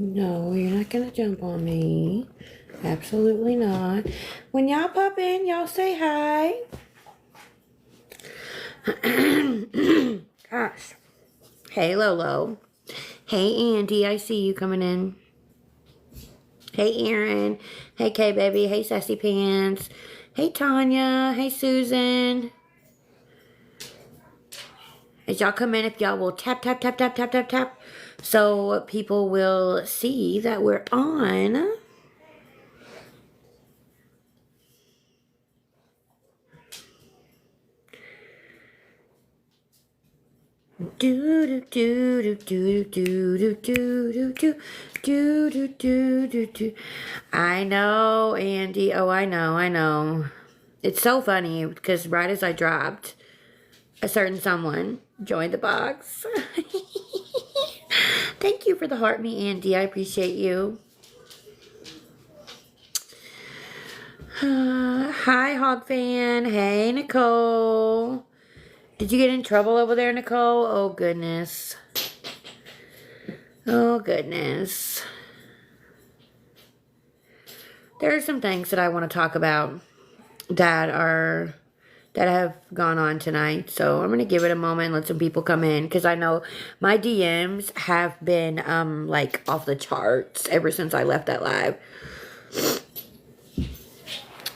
No, you're not gonna jump on me. Absolutely not. When y'all pop in, y'all say hi. Gosh. Hey, Lolo. Hey, Andy. I see you coming in. Hey, Aaron. Hey, K-Baby. Hey, Sassy Pants. Hey, Tanya. Hey, Susan. As y'all come in, if y'all will tap, tap, tap, tap, tap, tap, tap, so people will see that we're on. Do do do do do do do do do do do do do do. I know, Andy. Oh, I know. It's so funny because right as I dropped, a certain someone joined the box. Thank you for the heart me, Andy. I appreciate you. Hi, Hog Fan. Hey, Nicole. Did you get in trouble over there, Nicole? Oh, goodness. Oh, goodness. There are some things that I want to talk about that have gone on tonight. So I'm going to give it a moment and let some people come in because I know my DMs have been like off the charts ever since I left that live.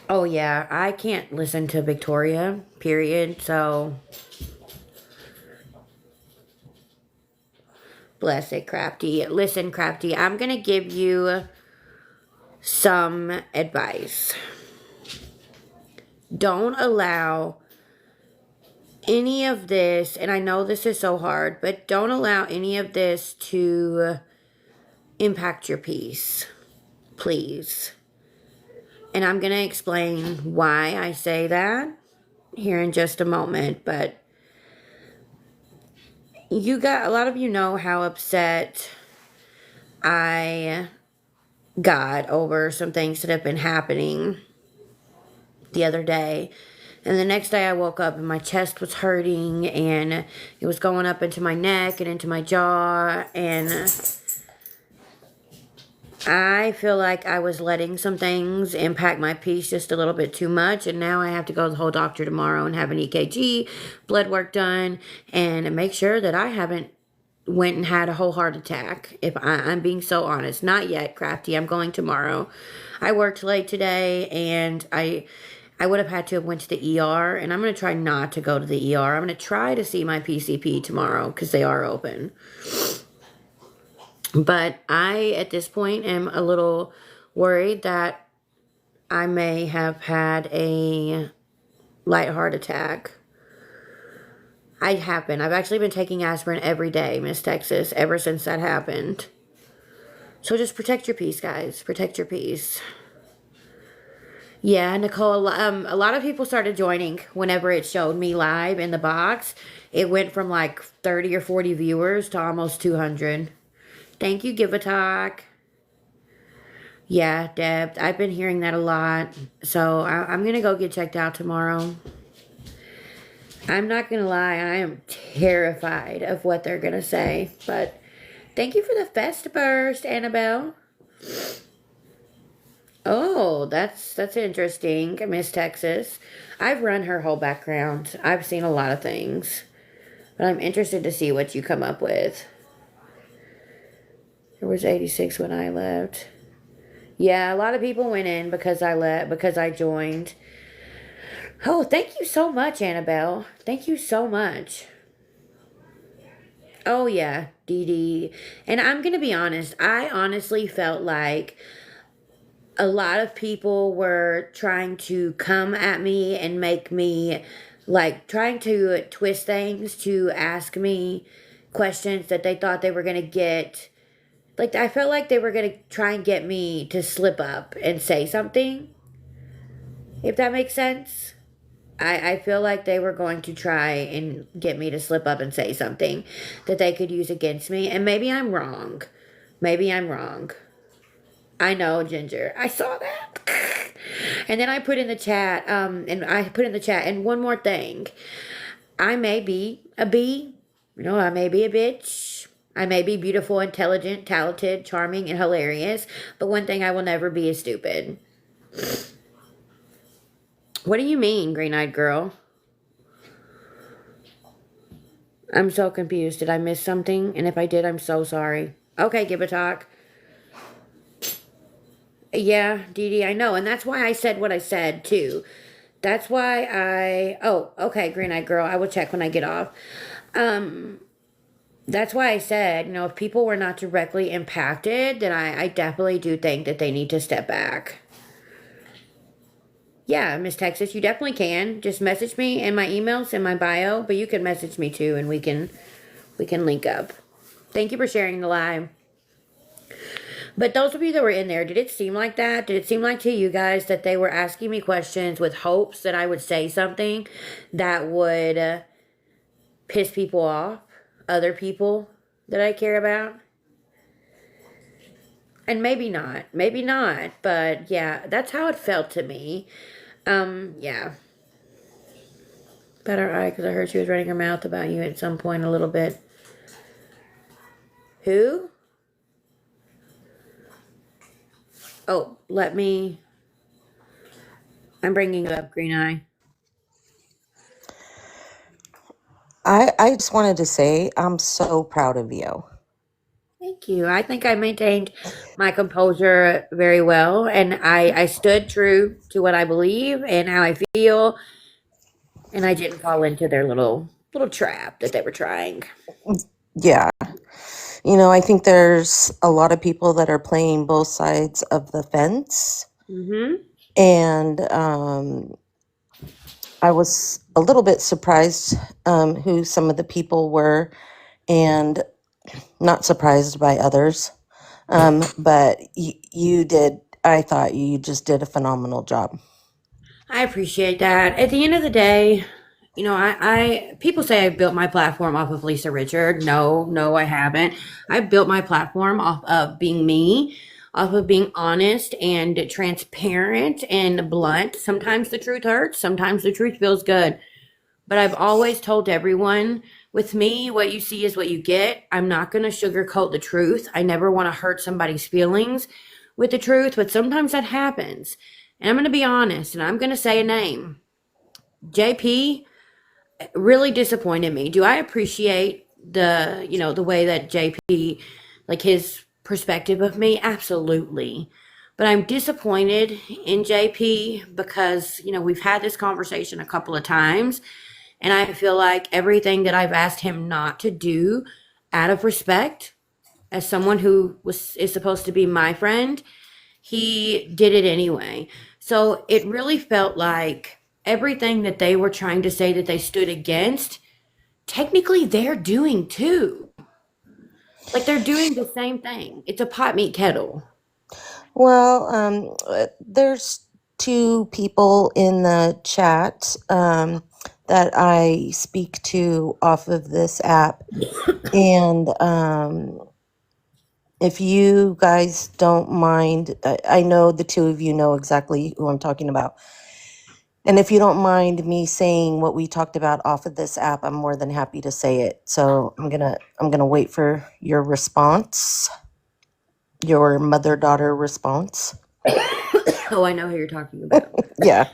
Oh yeah, I can't listen to Victoria, period. So bless it, Crafty. Listen, Crafty, I'm going to give you some advice. Don't allow any of this, and I know this is so hard, but don't allow any of this to impact your peace, please. And I'm going to explain why I say that here in just a moment, but a lot of you know how upset I got over some things that have been happening the other day. And the next day I woke up and my chest was hurting and it was going up into my neck and into my jaw. And I feel like I was letting some things impact my peace just a little bit too much. And now I have to go to the whole doctor tomorrow and have an EKG, blood work done, and make sure that I haven't went and had a whole heart attack. If I'm being so honest. Not yet, Crafty. I'm going tomorrow. I worked late today and I would have had to have went to the ER, and I'm going to try not to go to the ER. I'm going to try to see my PCP tomorrow because they are open. But I, at this point, am a little worried that I may have had a light heart attack. I have been. I've actually been taking aspirin every day, Miss Texas, ever since that happened. So just protect your peace, guys. Protect your peace. Yeah, Nicole, a lot of people started joining whenever it showed me live in the box. It went from like 30 or 40 viewers to almost 200. Thank you, Give a Talk. Yeah, Deb, I've been hearing that a lot. So I'm going to go get checked out tomorrow. I'm not going to lie, I am terrified of what they're going to say. But thank you for the fest burst, Annabelle. Oh, that's interesting, Miss Texas. I've run her whole background. I've seen a lot of things. But I'm interested to see what you come up with. There was 86 when I left. Yeah, a lot of people went in because I joined. Oh, thank you so much, Annabelle. Thank you so much. Oh, yeah, Dee Dee. And I'm going to be honest. I honestly felt like a lot of people were trying to come at me and make me, like, trying to twist things to ask me questions that they thought they were going to get. Like, I felt like they were going to try and get me to slip up and say something, if that makes sense. I feel like they were going to try and get me to slip up and say something that they could use against me. And maybe I'm wrong. Maybe I'm wrong. I know, Ginger. I saw that. And then I put in the chat, and one more thing. I may be a bee. You know, I may be a bitch. I may be beautiful, intelligent, talented, charming, and hilarious, but one thing I will never be is stupid. What do you mean, green eyed girl? I'm so confused. Did I miss something? And if I did, I'm so sorry. Okay, give a talk. Yeah, Dee Dee, I know. And that's why I said what I said, too. That's why I. Oh, okay, green eyed girl. I will check when I get off. Um, that's why I said, if people were not directly impacted, then I definitely do think that they need to step back. Yeah, Miss Texas, you definitely can. Just message me in my emails in my bio, but you can message me too, and we can link up. Thank you for sharing the live. But those of you that were in there, did it seem like that? Did it seem like to you guys that they were asking me questions with hopes that I would say something that would piss people off, other people that I care about? And maybe not, but yeah, that's how it felt to me. Yeah. Better eye, because I heard she was running her mouth about you at some point a little bit. Who? Oh, I'm bringing you up, Green Eye. I just wanted to say I'm so proud of you. Thank you. I think I maintained my composure very well, and I stood true to what I believe and how I feel, and I didn't fall into their little trap that they were trying. Yeah. I think there's a lot of people that are playing both sides of the fence. Mm-hmm. And I was a little bit surprised who some of the people were and not surprised by others. But you did, I thought you just did a phenomenal job. I appreciate that. At the end of the day, I people say I built my platform off of Lisa Richard. No, no, I haven't. I built my platform off of being me, off of being honest and transparent and blunt. Sometimes the truth hurts, sometimes the truth feels good. But I've always told everyone, with me, what you see is what you get. I'm not going to sugarcoat the truth. I never want to hurt somebody's feelings with the truth, but sometimes that happens. And I'm going to be honest, and I'm going to say a name. JP really disappointed me. Do I appreciate the way that JP, like his perspective of me? Absolutely. But I'm disappointed in JP because, we've had this conversation a couple of times, and I feel like everything that I've asked him not to do out of respect as someone who is supposed to be my friend, he did it anyway. So it really felt like everything that they were trying to say that they stood against, technically they're doing too. Like they're doing the same thing. It's a pot meat kettle. Well, there's two people in the chat that I speak to off of this app. And if you guys don't mind, I know the two of you know exactly who I'm talking about. And if you don't mind me saying what we talked about off of this app, I'm more than happy to say it. So I'm gonna wait for your response, your mother-daughter response. Oh, I know who you're talking about. Yeah.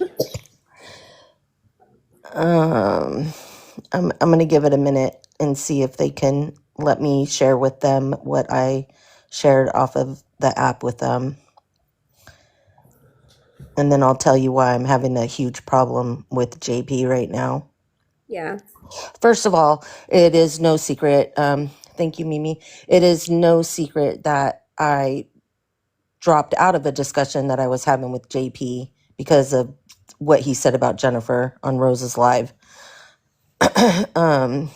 Um, I'm gonna give it a minute and see if they can let me share with them what I shared off of the app with them. And then I'll tell you why I'm having a huge problem with JP right now. Yeah. First of all, it is no secret. Thank you, Mimi. It is no secret that I dropped out of a discussion that I was having with JP because of what he said about Jennifer on Rose's Live. um,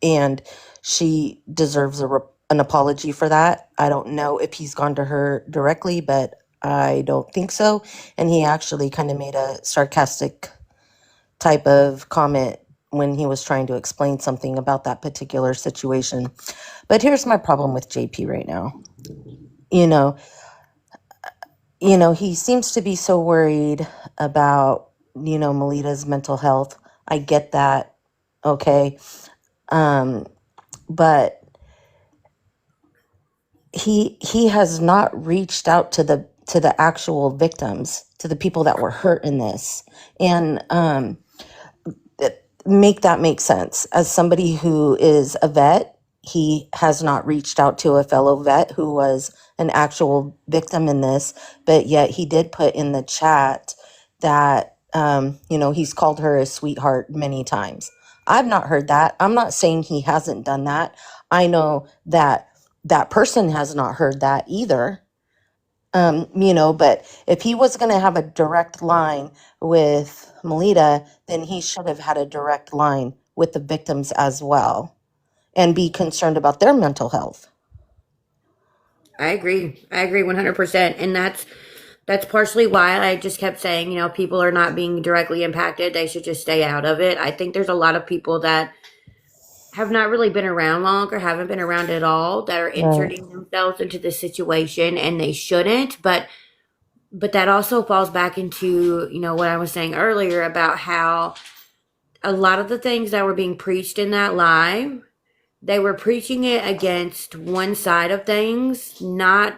and she deserves an apology for that. I don't know if he's gone to her directly, but I don't think so. And he actually kind of made a sarcastic type of comment when he was trying to explain something about that particular situation. But here's my problem with JP right now. You know, he seems to be so worried about, Melita's mental health. I get that. Okay. Um, but he has not reached out to the actual victims, to the people that were hurt in this, and make that make sense. As somebody who is a vet, he has not reached out to a fellow vet who was an actual victim in this, but yet he did put in the chat that, he's called her a sweetheart many times. I've not heard that. I'm not saying he hasn't done that. I know that that person has not heard that either. But if he was going to have a direct line with Melita, then he should have had a direct line with the victims as well and be concerned about their mental health. I agree. I agree 100%. And that's partially why I just kept saying, people are not being directly impacted. They should just stay out of it. I think there's a lot of people that have not really been around long or haven't been around at all that are Right. inserting themselves into this situation and they shouldn't. But that also falls back into, what I was saying earlier about how a lot of the things that were being preached in that live, they were preaching it against one side of things, not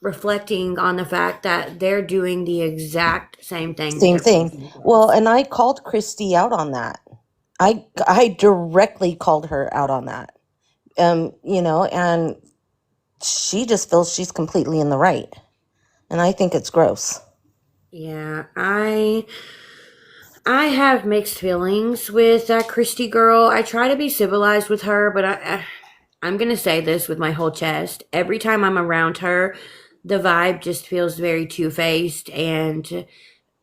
reflecting on the fact that they're doing the exact same thing that Same they're thing. preaching Well, against. and I called Christy out on that. I directly called her out on that. And she just feels she's completely in the right. And I think it's gross. Yeah, I have mixed feelings with that Christy girl. I try to be civilized with her, but I'm gonna say this with my whole chest. Every time I'm around her, the vibe just feels very two faced and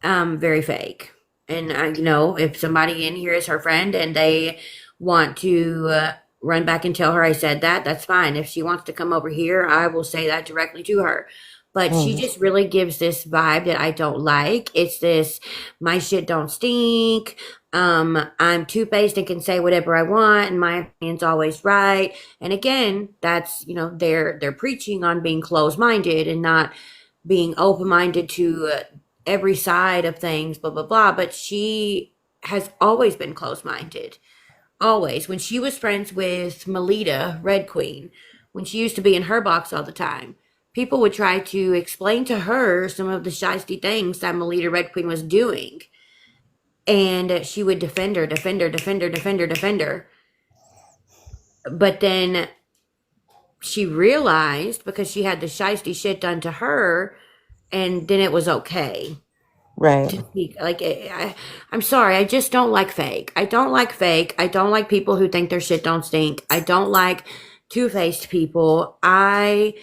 very fake. And if somebody in here is her friend and they want to run back and tell her I said that, that's fine. If she wants to come over here, I will say that directly to her. But she Mhm. just really gives this vibe that I don't like. It's this my shit don't stink. I'm two faced and can say whatever I want, and my opinion's always right. And again, that's they're preaching on being closed minded and not being open minded to every side of things, blah, blah, blah. But she has always been closed minded. Always. When she was friends with Melita, Red Queen, when she used to be in her box all the time, people would try to explain to her some of the shisty things that Melita Red Queen was doing. And she would defend her, defend her, defend her, defend her, defend her. But then she realized because she had the shisty shit done to her, and then it was okay Right. to speak like I'm sorry, I just don't like fake. I don't like fake. I don't like people who think their shit don't stink. I don't like two-faced people. I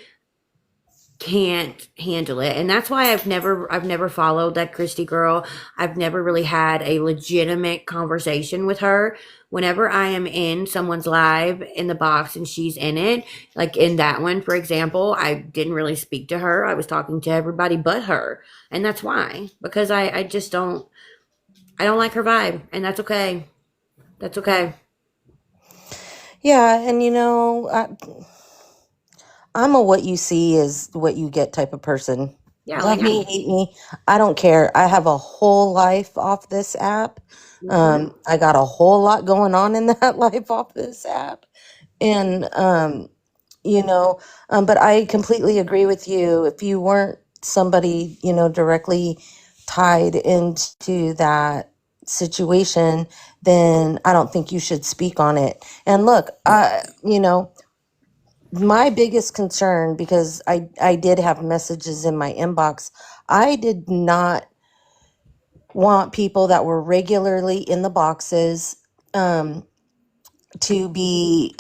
can't handle it, and that's why I've never followed that Christy girl. I've never really had a legitimate conversation with her. Whenever I am in someone's live in the box and she's in it, like in that one for example, I didn't really speak to her. I was talking to everybody but her, and that's why, because I just don't like her vibe, and that's okay. That's okay. Yeah, and I'm a what you see is what you get type of person. Yeah, Love like me, me. hate me, I don't care. I have a whole life off this app. Hmm. I got a whole lot going on in that life off this app. And, but I completely agree with you. If you weren't somebody, directly tied into that situation, then I don't think you should speak on it. And look, my biggest concern, because I did have messages in my inbox, I did not want people that were regularly in the boxes to be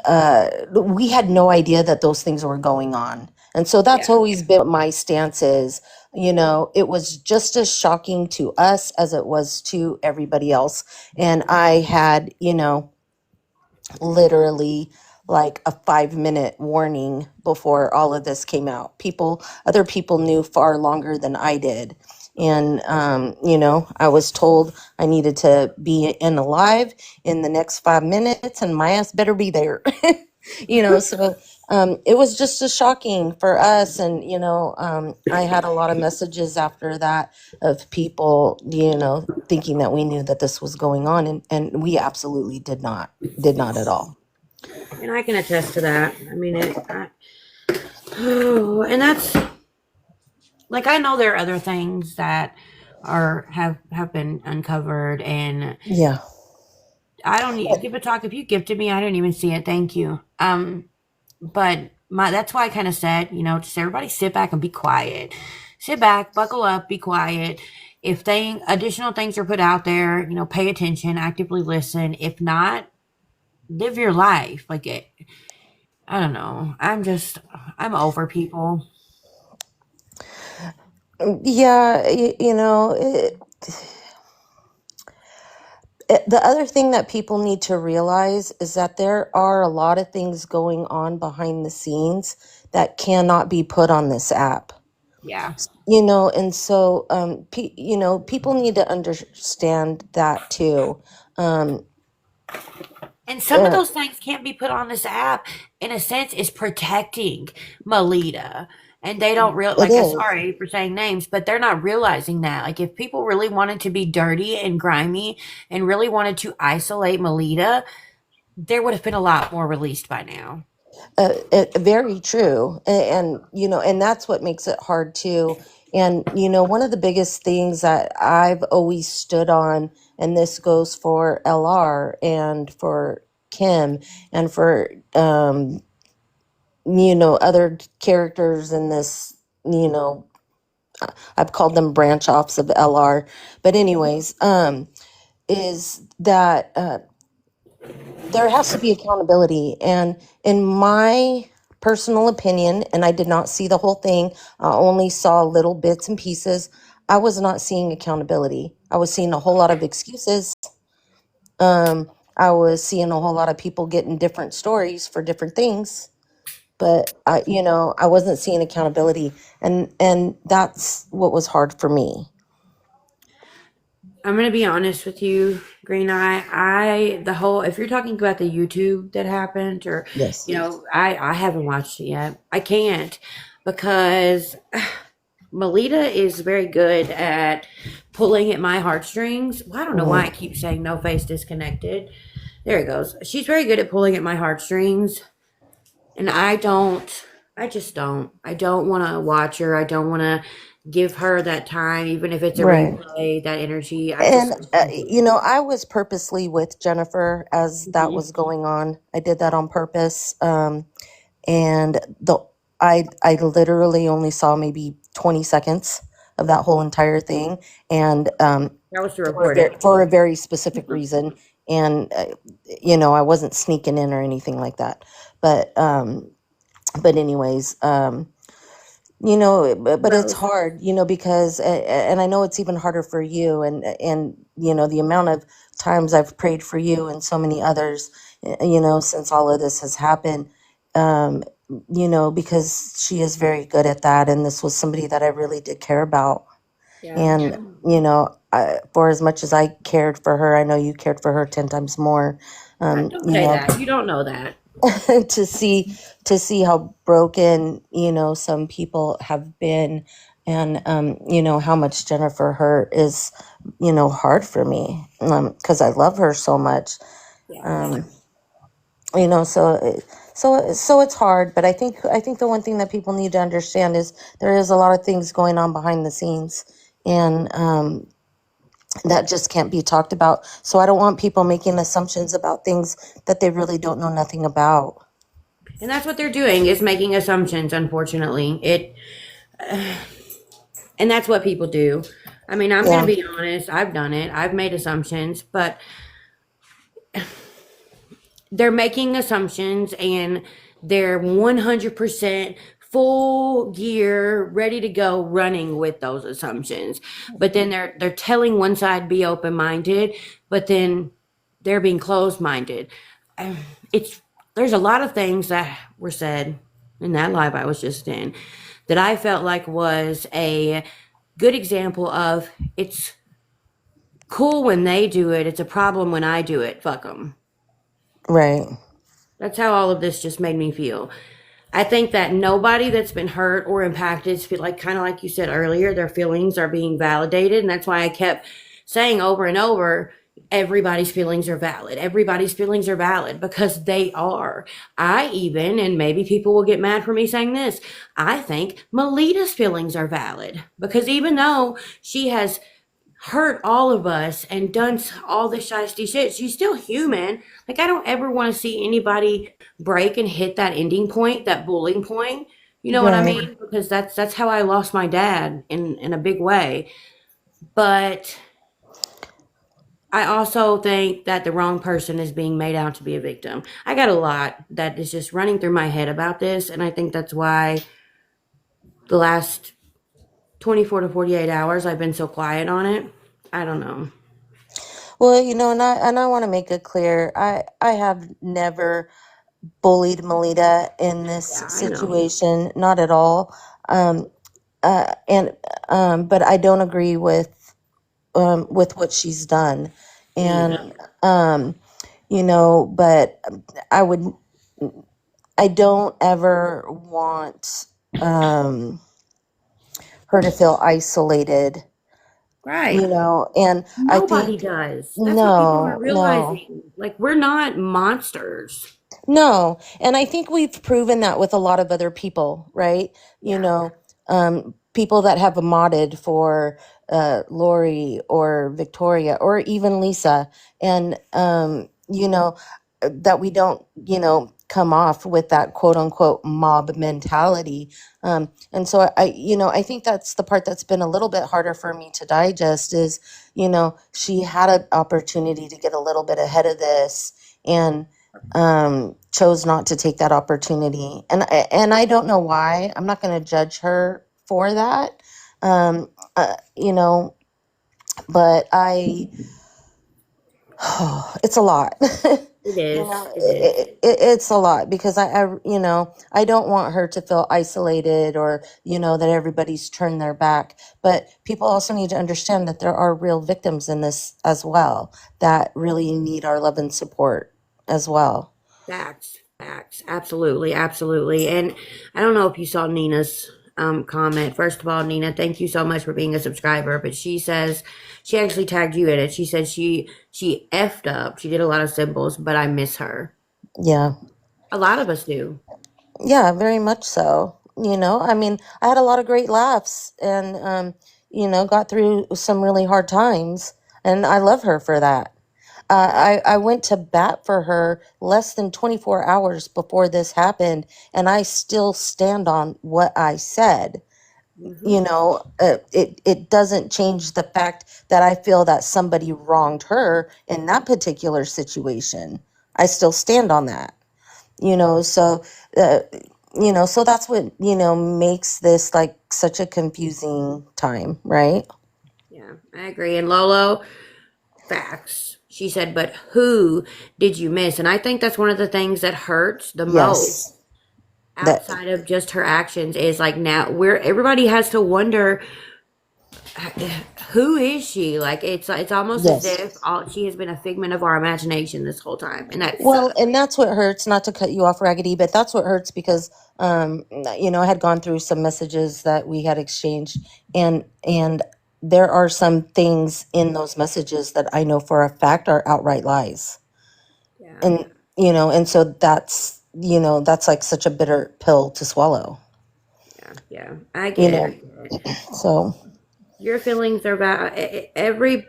we had no idea that those things were going on. And so that's Yeah. always been what my stance is. It was just as shocking to us as it was to everybody else. And I had, literally like a 5-minute warning before all of this came out. Other people knew far longer than I did. And, I was told I needed to be in alive in the next 5 minutes and my ass better be there. So it was just as shocking for us. And, I had a lot of messages after that of people, thinking that we knew that this was going on. And we absolutely did not at all. And I can attest to that. I mean, and that's like I know there are other things that are have been uncovered, and Yeah, I don't need give a talk. If you gifted me, I didn't even see it. Thank you. But my that's why I kind of said, just everybody sit back and be quiet. Sit back, buckle up, be quiet. If additional things are put out there, pay attention, actively listen. If not, live your life. I don't know. I'm over people. yeah. The other thing that people need to realize is that there are a lot of things going on behind the scenes that cannot be put on this app. Yeah. And so people need to understand that too. um And some of uh, those things can't be put on this app. In a sense, is protecting Melita. And they don't it is. sorry for saying names, but they're not realizing that. Like, if people really wanted to be dirty and grimy and really wanted to isolate Melita, there would have been a lot more released by now. Very true. And that's what makes it hard too. And one of the biggest things that I've always stood on, and this goes for LR and for Kim and for other characters in this, you know I've called them branch offs of LR. But anyways, is that there has to be accountability. And in my personal opinion, and I did not see the whole thing, I only saw little bits and pieces. I was not seeing accountability. I was seeing a whole lot of excuses. I was seeing a whole lot of people getting different stories for different things, but I wasn't seeing accountability, and that's what was hard for me. I'm gonna be honest with you, Green Eye. The whole if you're talking about the YouTube that happened, or Yes. I haven't watched it yet. I can't because Melita is very good at pulling at my heartstrings. Well, I don't know why I Mhm. keep saying no face disconnected. There it goes. She's very good at pulling at my heartstrings, and I don't. I just don't. I don't want to watch her. I don't want to give her that time, even if it's a Right. replay. That energy. I And just don't do it. I was purposely with Jennifer as that Mhm. was going on. I did that on purpose. And I literally only saw maybe 20 seconds of that whole entire thing, and That was to for report it. for a very specific reason. And I wasn't sneaking in or anything like that. But anyways, but it's Well, hard, because and I know it's even harder for you, and the amount of times I've prayed for you and so many others, since all of this has happened, um, because she is very good at that, and this was somebody that I really did care about. yeah. And for as much as I cared for her, I know you cared for her 10 times more. Don't say that. You don't know that. to see how broken some people have been, and how much Jennifer hurt is hard for me, because I love her so much. Yeah. um so it's hard, but I think the one thing that people need to understand is there is a lot of things going on behind the scenes, and that just can't be talked about. So I don't want people making assumptions about things that they really don't know nothing about. And that's what they're doing is making assumptions, unfortunately. And that's what people do. I mean, I'm going to Yeah. be honest. I've done it. I've made assumptions, but they're making assumptions and they're 100% full gear ready to go running with those assumptions, but then they're telling one side be open-minded, but then they're being closed-minded. It's There's a lot of things that were said in that live I was just in that I felt like was a good example of it's cool when they do it, it's a problem when I do it, fuck them. Right. That's how all of this just made me feel. I think that nobody that's been hurt or impacted feel like, kind of like you said earlier, their feelings are being validated, and that's why I kept saying over and over. everybody's feelings are valid. Everybody's feelings are valid because they are. I even, and maybe people will get mad for me saying this, I think Melita's feelings are valid because even though she has hurt all of us and done all this shiesty shit, she's still human. Like, I don't ever want to see anybody break and hit that ending point, that bullying point. You know what I Right. mean? Because that's how I lost my dad in a big way. But I also think that the wrong person is being made out to be a victim. I got a lot that is just running through my head about this, and I think that's why the last 24 to 48 hours I've been so quiet on it. I don't know. Well, and I want to make it clear. I have never bullied Melita in this Yeah, I know. situation, not at all. Um, and but I don't agree with what she's done, Me either. and um, but I would I don't ever want um her to feel isolated, Right. and I Nobody think does. That's what people aren't no, no. realizing. Like, we're not monsters. No, and I think we've proven that with a lot of other people, right? Yeah. People that have modded for Lori or Victoria or even Lisa, and that we don't, come off with that quote unquote mob mentality. And so I think that's the part that's been a little bit harder for me to digest is, she had an opportunity to get a little bit ahead of this and chose not to take that opportunity, and I don't know why. I'm not going to judge her for that, um, uh, you know. But it's a lot. It is. It is. It's a lot because I don't want her to feel isolated or that everybody's turned their back. But people also need to understand that there are real victims in this as well that really need our love and support as well. Facts. Facts. Absolutely. Absolutely. And I don't know if you saw Nina's comment. First of all, Nina, thank you so much for being a subscriber. But she says she actually tagged you in it. She said she effed up. She did a lot of symbols, but I miss her. Yeah. A lot of us do. Yeah, very much so. I mean, I had a lot of great laughs and, got through some really hard times. And I love her for that. I went to bat for her less than 24 hours before this happened. And I still stand on what I said. Hmm. It doesn't change the fact that I feel that somebody wronged her in that particular situation. I still stand on that you know so uh, so that's what makes this like such a confusing time, right? Yeah, I agree. And Lolo, facts. She said, but who did you miss? And I think that's one of the things that hurts the most Yes, that outside of just her actions is like now where everybody has to wonder who is she? Like it's almost as yes. if she has been a figment of our imagination this whole time. And that Well, sucks. and that's what hurts, not to cut you off, Raggedy, but that's what hurts because I had gone through some messages that we had exchanged, and there are some things in those messages that I know for a fact are outright lies. Yeah, And so that's like such a bitter pill to swallow. yeah, yeah. I You get it. I know, get it. so Your feelings are about every.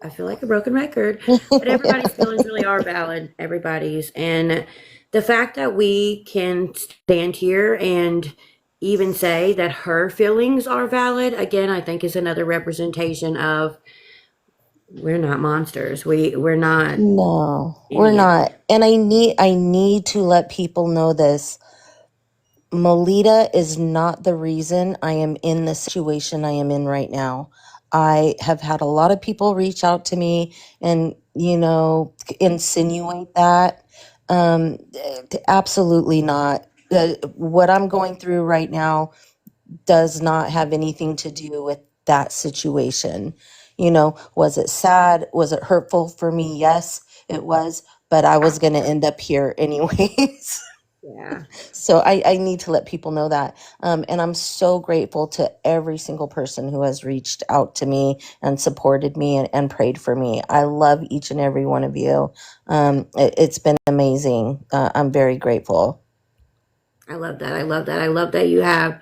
I feel like a broken record, but everybody's feelings really are valid. Everybody's, and the fact that we can stand here and even say that her feelings are valid again, I think is another representation of we're not monsters. We're not no, we're idiots. not. And I need to let people know this. Melita is not the reason I am in the situation I am in right now. I have had a lot of people reach out to me and, insinuate that. Absolutely not. What I'm going through right now does not have anything to do with that situation. Was it sad? Was it hurtful for me? Yes, it was, but I was going to end up here anyways. Yeah. So I need to let people know that. And I'm so grateful to every single person who has reached out to me and supported me and prayed for me. I love each and every one of you. It's been amazing. I'm very grateful. I love that. I love that. I love that you have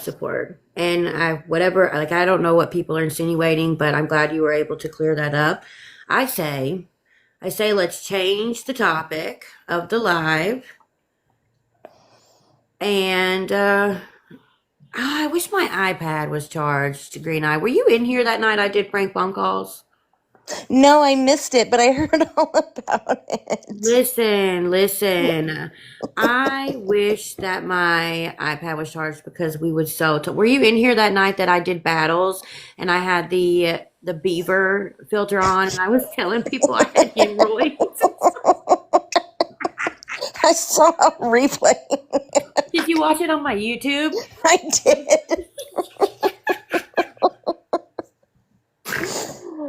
support. And I whatever like I don't know what people are insinuating, but I'm glad you were able to clear that up. I say I say let's change the topic of the live and I wish my iPad was charged, Green Eye. Were you in here that night I did prank phone calls? No, I missed it, but I heard all about it. Listen. I wish that my iPad was charged because we would were you in here that night that I did battles and I had the beaver filter on and I was telling people I had hemorrhoids? I saw a replay. Did you watch it on my YouTube? I did.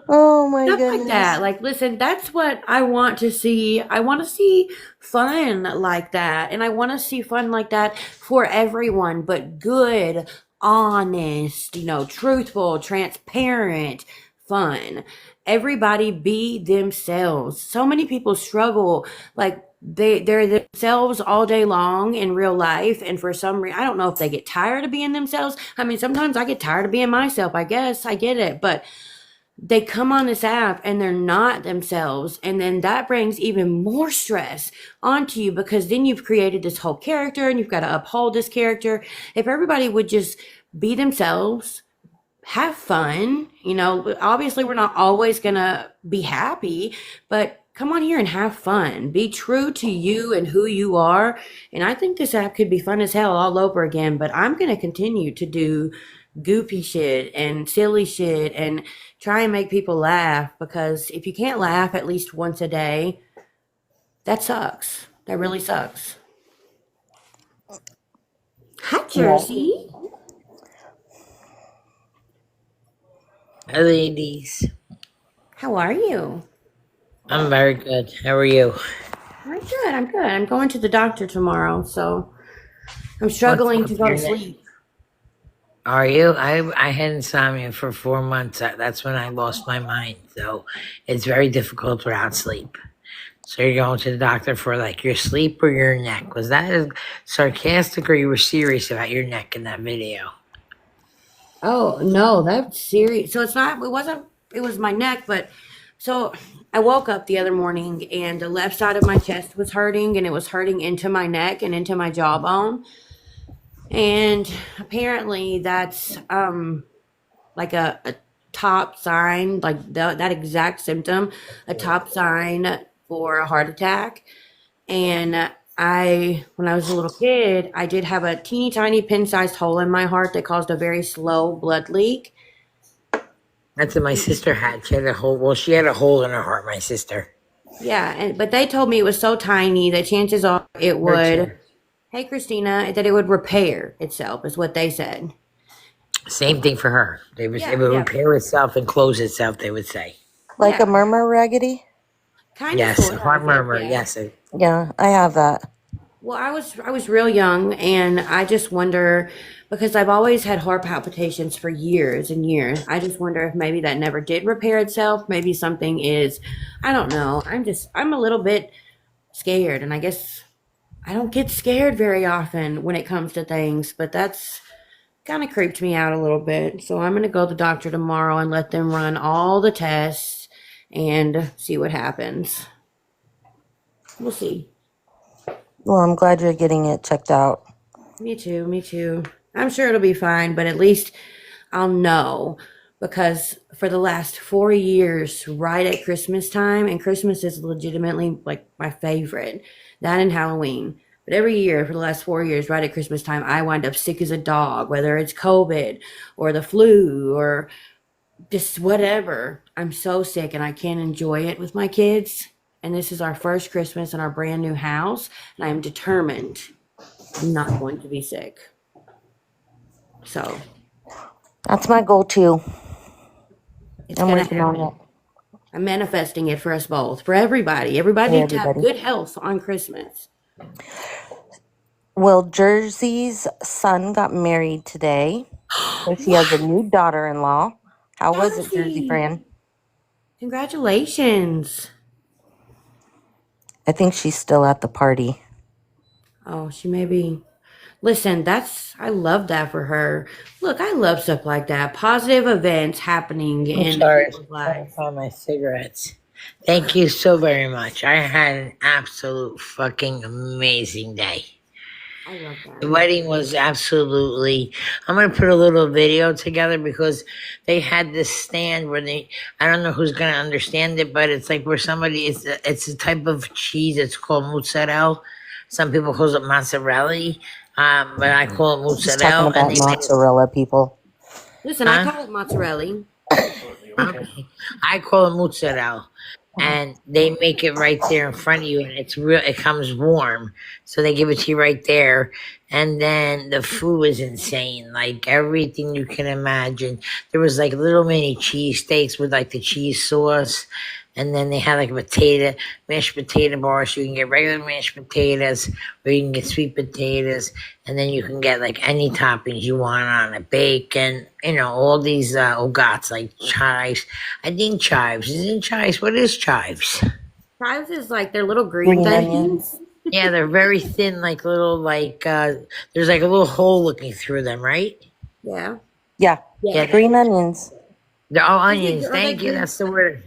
Oh my Stuff like goodness. that. Like, listen, that's what I want to see. I want to see fun like that. And I want to see fun like that for everyone, but good, honest, truthful, transparent, fun. Everybody be themselves. So many people struggle like they're themselves all day long in real life and for some reason I don't know if they get tired of being themselves. I mean sometimes I get tired of being myself. I guess I get it, but they come on this app and they're not themselves, and then that brings even more stress onto you because then you've created this whole character and you've got to uphold this character. If everybody would just be themselves, have fun, obviously we're not always gonna be happy, but come on here and have fun, be true to you and who you are. And I think this app could be fun as hell all over again, but I'm gonna continue to do goofy shit and silly shit and try and make people laugh, because if you can't laugh at least once a day, that sucks. That really sucks. Hi, Yeah. Jersey. Hi, ladies. How are you? I'm very good. How are you? I'm good. I'm good. I'm going to the doctor tomorrow, so I'm What's struggling up? to go to sleep. Are you? I had insomnia for 4 months. That's when I lost my mind. So it's very difficult without sleep. So you're going to the doctor for like your sleep or your neck? Was that sarcastic or you were serious about your neck in that video? Oh, no, that's serious. So it wasn't, it was my neck, but so I woke up the other morning and the left side of my chest was hurting and it was hurting into my neck and into my jawbone. And apparently that's like a top sign, like that exact symptom, a top sign for a heart attack. And when I was a little kid, I did have a teeny tiny pin sized hole in my heart that caused a very slow blood leak. That's what my sister had. She had a hole. Well, she had a hole in her heart, my sister. Yeah, but they told me it was so tiny that chances are it Her would, too. hey Christina, that it would repair itself, is what they said. Same thing for her. It Yeah, would yeah, repair itself and close itself, they would say. Like a yeah. murmur, Raggedy? Kind of, Yes, sort a of, I heart think, murmur. yeah. Yes. Yeah, I have that. Well, I was real young, and I just wonder because I've always had heart palpitations for years and years. I just wonder if maybe that never did repair itself. Maybe something is, I don't know. I'm a little bit scared, and I guess I don't get scared very often when it comes to things, but that's kind of creeped me out a little bit. So I'm gonna go to the doctor tomorrow and let them run all the tests and see what happens. We'll see. Well, I'm glad you're getting it checked out. Me too, me too. I'm sure it'll be fine, but at least I'll know because for the last 4 years, right at Christmas time, and Christmas is legitimately like my favorite, that and Halloween. But every year for the last 4 years, right at Christmas time, I wind up sick as a dog, whether it's COVID or the flu or just whatever. I'm so sick and I can't enjoy it with my kids. And this is our first Christmas in our brand new house, and I am determined I'm not going to be sick. So That's my goal too. it's I'm gonna working on happen. it I'm manifesting it for us both, for everybody. Everybody for needs to have everybody. good health on Christmas. Well, Jersey's son got married today. So she has a What? new daughter-in-law. How was it, Jersey Jersey. Fran? Congratulations. I think she's still at the party. Oh, she may be. Listen, I love that for her. Look, I love stuff like that. Positive events happening I'm in sorry. people's I gotta lives. find my cigarettes. Thank you so very much. I had an absolute fucking amazing day. I love The that. wedding was absolutely. I'm gonna put a little video together because they had this stand where they. I don't know who's gonna understand it, but it's like where somebody. It's a type of cheese. It's called mozzarella. Some people call it mozzarella, but I call it She's talking mozzarella. And about they made it. mozzarella, people. Listen, I Huh? call it mozzarella. Okay. I call it mozzarella. And they make it right there in front of you, and it's real. It comes warm, so they give it to you right there. And then the food was insane, like everything you can imagine. There was like little mini cheesesteaks with like the cheese sauce, and then they had like a mashed potato bar, so you can get regular mashed potatoes, or you can get sweet potatoes, and then you can get like any toppings you want on it, bacon, all these ogats like chives. I think chives. Isn't chives? What is chives? Chives is like their little green Green things. onions. Yeah, they're very thin, like little, there's like a little hole looking through them, right? Yeah. Yeah, Yeah, Yeah. green onions. they're all Is it, onions. are they Thank you. green? That's the word.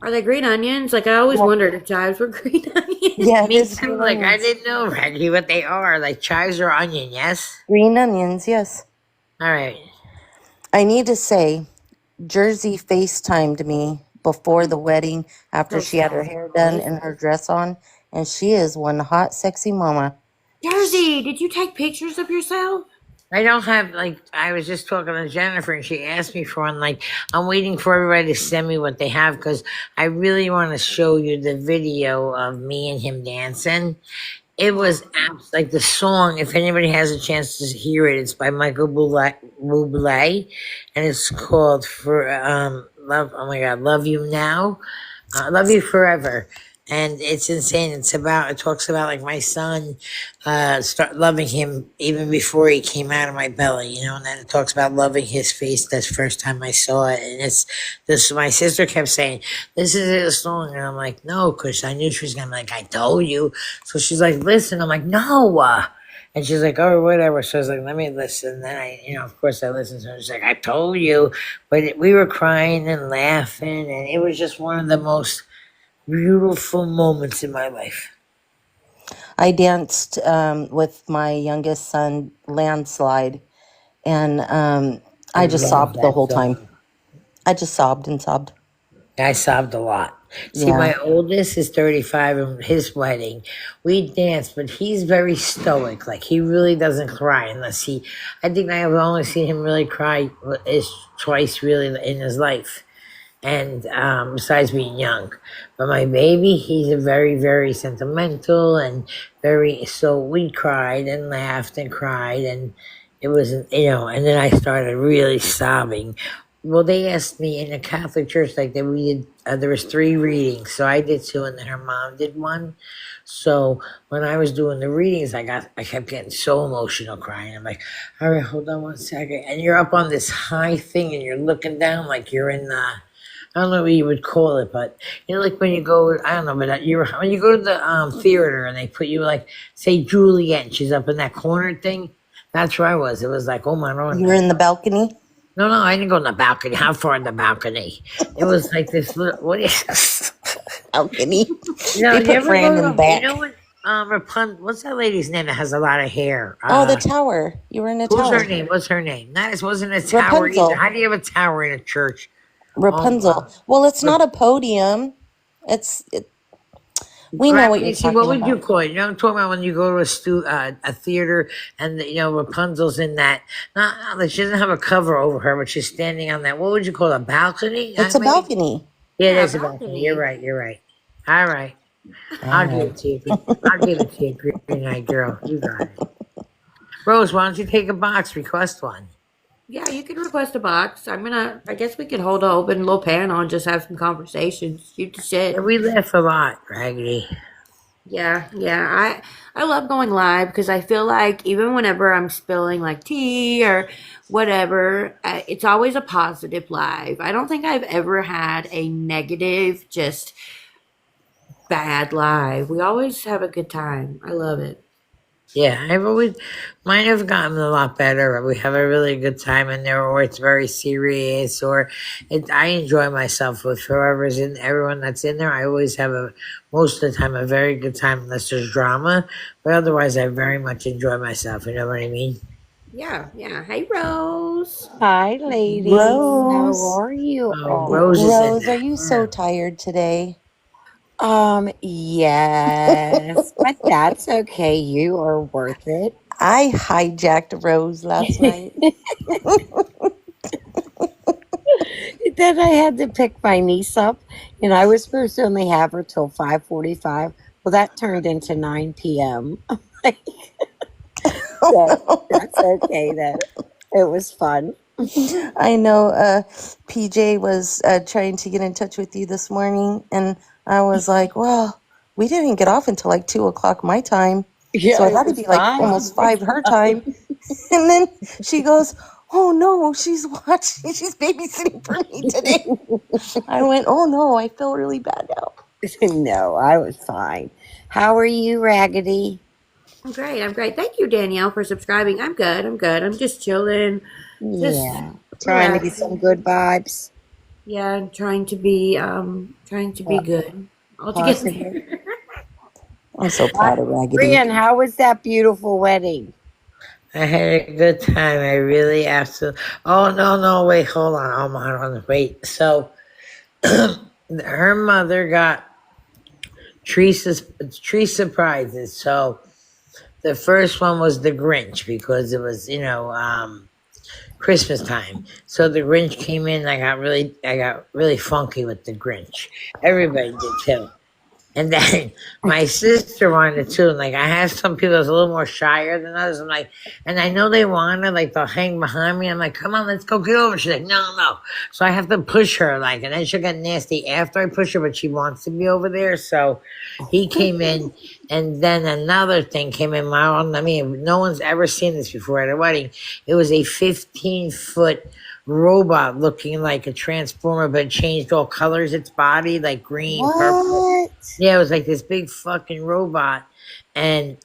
Are they green onions? Like I always Yeah, wondered if chives were green onions. yeah, it Me is too. green Like, I onions. didn't know, Reggie, what they are. Like, chives or onion, yes? Green onions, yes. All right. I need to say, Jersey FaceTimed me before the wedding after So she had her hair done selfless. and her dress on, and she is one hot, sexy mama. Jersey, did you take pictures of yourself? I don't have, like, I was just talking to Jennifer and she asked me for one. Like, I'm waiting for everybody to send me what they have because I really want to show you the video of me and him dancing. It was like the song. If anybody has a chance to hear it, it's by Michael Bublé, and it's called "For Love." Oh my God, "Love You Now," "Love You Forever," and it's insane. It talks about like my son, start loving him even before he came out of my belly, and then it talks about loving his face. That's the first time I saw it, and it's this. My sister kept saying, "This is a song," and I'm like, "No," because I knew she was gonna be like, "I told you." So she's like, "Listen." I'm like, "No." And she's like, "Oh, whatever." So I was like, "Let me listen." Then of course, I listened to her. She's like, "I told you," but we were crying and laughing, and it was just one of the most beautiful moments in my life. I danced with my youngest son, Landslide, and I I just love sobbed the that whole time. song. I just sobbed and sobbed. I sobbed a lot. See, Yeah. my oldest is 35, and his wedding, we danced, but he's very stoic. Like, he really doesn't cry unless I think I have only seen him really cry is twice really in his life. And besides being young, but my baby, he's a very, very sentimental and so we cried and laughed and cried, and it was, and then I started really sobbing. Well, they asked me in a Catholic church, like, that we did, there was 3 readings, so I did 2, and then her mom did 1. So when I was doing the readings, I kept getting so emotional crying. I'm like, all right, hold on 1 second. And you're up on this high thing and you're looking down like you're in I don't know what you would call it, but like when you go, I don't know, but when you go to the theater and they put you like, say Juliet, and she's up in that corner thing. That's where I was. It was like, oh my god. You were in the balcony? No, I didn't go in the balcony. How far in the balcony? It was like this little. What is? Balcony. You They put ever Fran go in the to? You back. know what? What's that lady's name that has a lot of hair? Oh, the tower. You were in a Who's her tower. name? What's her name? That wasn't a tower either. How Rapunzel. do you have a tower in a church? Oh Rapunzel. wow. Well, it's not a podium. We know Right, what but you're you see, what talking would you about. call it? You know what I'm talking about when you go to a theater and Rapunzel's in that. Not like she doesn't have a cover over her, but she's standing on that. What would you call it, a balcony? It's a Maybe. balcony. Yeah, it Yeah, is a balcony. You're balcony. right. You're right. All right, All I'll give right. it to you. I'll give it to you, Green Eyed Girl. You got it. Rose, why don't you take a box? Request one. Yeah, you can request a box. I guess we could hold an open little panel and just have some conversations. Shoot the Yeah, shit. we laugh a lot, Raggedy. Yeah. I love going live because I feel like even whenever I'm spilling like tea or whatever, it's always a positive live. I don't think I've ever had a negative, just bad live. We always have a good time. I love it. Yeah, I've always mine have gotten a lot better. We have a really good time in there, or it's very serious, or I enjoy myself with whoever's in everyone that's in there. I always have a most of the time a very good time unless there's drama, but otherwise I very much enjoy myself. You know what I mean? Yeah. Hey, Rose. Hi, ladies. How Rose, are you Oh, Rose is all? in Rose, are there. you so Yeah. tired today? Yes, but that's okay. You are worth it. I hijacked Rose last night. Then I had to pick my niece up, and I was supposed to only have her till 5:45. Well, that turned into 9 p.m. So that's okay then. It was fun. I know PJ was trying to get in touch with you this morning, and I was like, well, we didn't get off until like 2 o'clock my time. Yeah, So it it had to was be like fine. almost five her time. And then she goes, oh no, she's watching, she's babysitting for me today. I went, oh no, I feel really bad now. No, I was fine. How are you, Raggedy? I'm great. Thank you, Danielle, for subscribing. I'm good. I'm just chilling, just Yeah, trying to get some relaxing. good vibes. Yeah, I'm trying to be good all together. Positive. I'm so proud of Raggedy. Brian, how was that beautiful wedding? I had a good time. I really absolutely. Oh no, no, wait, hold on. Oh my, hold on, wait. So her mother got tree surprises. So the first one was the Grinch because it was Christmas time. So the Grinch came in. I got really funky with the Grinch. Everybody did too. And then my sister wanted to, and like I have some people that's a little more shyer than others. I'm like, and I know they want to, like they'll hang behind me. I'm like, come on, let's go get over. She's like, no, no. So I have to push her, like, and then she'll get nasty after I push her, but she wants to be over there. So he came in, and then another thing came in. I mean, no one's ever seen this before at a wedding. It was a 15-foot robot looking like a transformer, but it changed all colors. Its body, like green, purple. What? Yeah, it was like this big fucking robot, and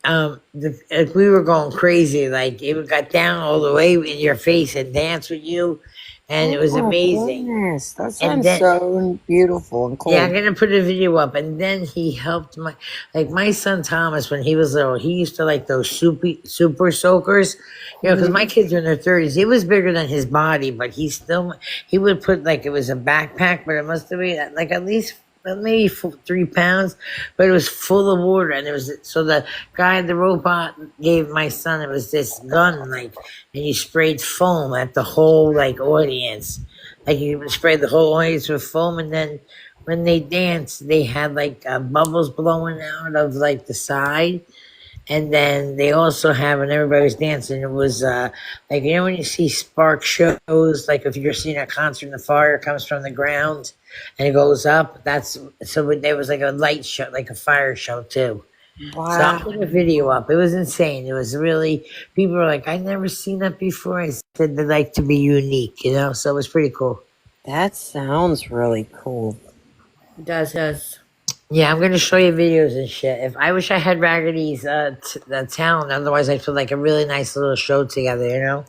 we were going crazy. Like it got down all the way in your face and dance with you, and it Oh was my amazing. goodness. That And sounds then so beautiful and yeah, I'm cool. gonna put a video up. And then he helped my son Thomas when he was little. He used to like those super soakers, because my Mhm. kids are in their 30s. He was bigger than his body, but he would put like it was a backpack, but it must have been like at least maybe 3 pounds, but it was full of water. And it was so the guy, the robot, gave my son, it was this gun, like, and you sprayed foam at the whole like audience, like you sprayed the whole audience with foam, and then when they danced, they had like bubbles blowing out of like the side, and then they also have when everybody was dancing, it was like when you see spark shows, like if you're seeing a concert and the fire comes from the ground and it goes up. That's so there was like a light show, like a fire show too. So I'm putting a Wow. video up. It was insane. It was really people were like, I never seen that before. I said they like to be unique. So it was pretty cool. That sounds really cool. It does. Yeah, I'm gonna show you videos and shit. If I wish I had Raggedy's the talent, otherwise I feel like a really nice little show together,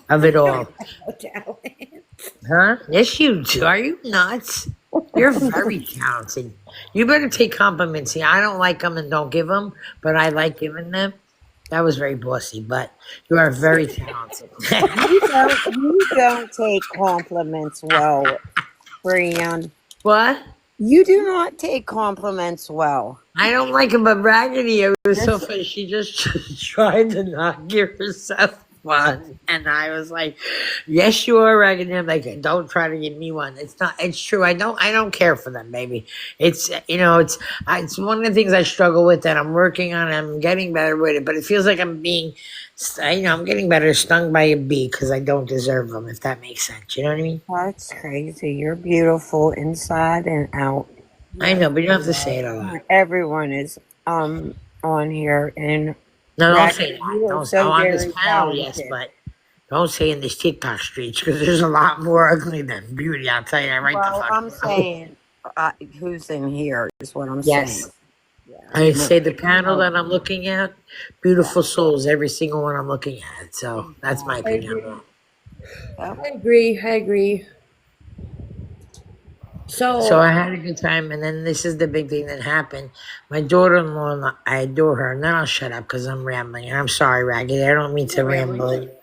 of it all. No talent. Huh? Yes, you do. Are you nuts? You're very talented. You better take compliments. See, I don't like them and don't give them, but I like giving them. That was very bossy, but you are very talented. You don't take compliments well, Brian. What? You do not take compliments well. I don't like him, but Raggedy, it was so Yes. funny. She just tried to not give herself one. And I was like, yes, you are, Raggedy. I'm like, don't try to give me one. It's not, it's true. I don't care for them, baby. It's one of the things I struggle with that I'm working on. I'm getting better with it, but it feels like I'm being, I'm getting better stung by a bee because I don't deserve them, if that makes sense. You know what I mean? That's crazy. You're beautiful inside and out. I Yep. know, but you don't have to say it a lot. Everyone is on here, and No, don't say Raggedy, you that. are Don't. Oh, so on this very panel, yes, talented. but don't say in these TikTok streets because there's a lot more ugly than beauty. I'll tell you that right the Well, fuck I'm now. saying who's in here is what I'm saying. Yes. Yeah, I no, say the panel no, that I'm looking at, yeah, beautiful souls, every single one I'm looking at. So that's my I exactly. opinion on agree. that. Yep. I agree. I agree. So So I had a good time, and then this is the big thing that happened. My daughter-in-law, I adore her, and then I'll shut up because I'm rambling. And I'm sorry, Raggedy, I don't mean you're to not rambling. ramble.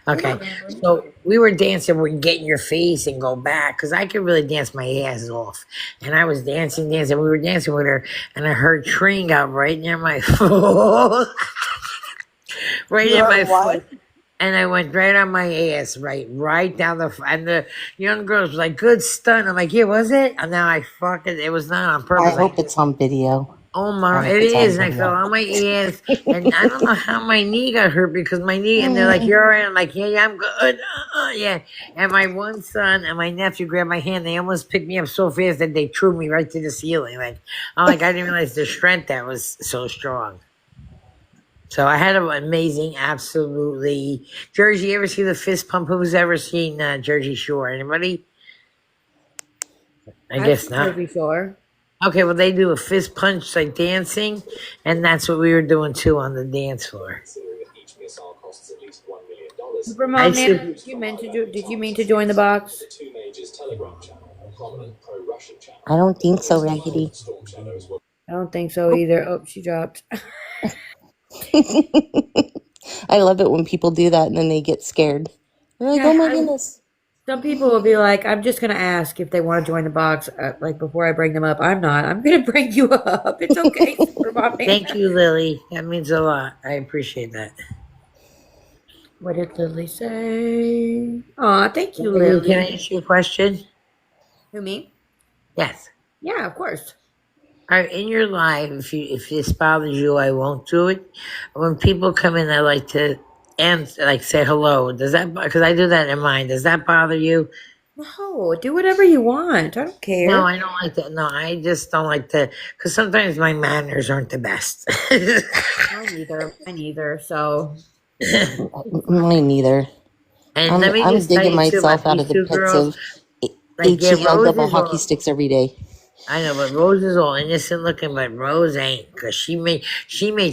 You're Okay, not rambling. so we were dancing, we get in your face and go back because I could really dance my ass off. And I was dancing, dancing. We were dancing with her, and I heard train got right near my foot, right You near heard my what? foot. And I went right on my ass, right down and the young girl was like, "Good stunt." I'm like, "Yeah, was it?" And now I fucking, it was not on I purpose. hope it's on video. Oh I my, hope it it's on is. And I fell video. on my ass, and I don't know how my knee got hurt because my knee. And they're like, Mm. "You're all right." I'm like, "Yeah, yeah, I'm good." Yeah. And my one son and my nephew grabbed my hand. They almost picked me up so fast that they threw me right to the ceiling. Like, I'm like, I didn't realize the strength that was so strong. So I had an amazing, absolutely Jersey. You ever see the fist pump? Who's ever seen Jersey Shore? Anybody? I I've guess seen not. Jersey Shore. Okay, well they do a fist punch like dancing, and that's what we were doing too on the dance floor. I Ramon, Nana, see. did you mean to join the box? I don't think so, Raggedy. I don't think so either. Oh, she dropped. I love it when people do that and then they get scared. They're like, oh Yeah, my goodness. some people will be like, I'm just gonna ask if they want to join the box, like before I bring them up. I'm not. I'm gonna bring you up. It's okay, Super Mom Thank Nana. you, Lily. That means a lot. I appreciate that. What did Lily say? Aw, thank you, Lily, can I Lily. ask you a question? Who, me? Yes. Yeah, of course. All right, in your life, if this bothers you, I won't do it. When people come in, I like to answer, like say hello. Does that? Because I do that in mine. Does that bother you? No, do whatever you want. I don't No, care. I don't like that. No, I just don't like to. Because sometimes my manners aren't the best. Mine neither. Mine neither. So it's Mine fine. neither. And let me I'm just tell digging you too myself about out these of the two pits girls. of Like, yeah, HEL Rose double is hockey all. sticks every day. I know, but Rose is all innocent looking, but Rose ain't, because she made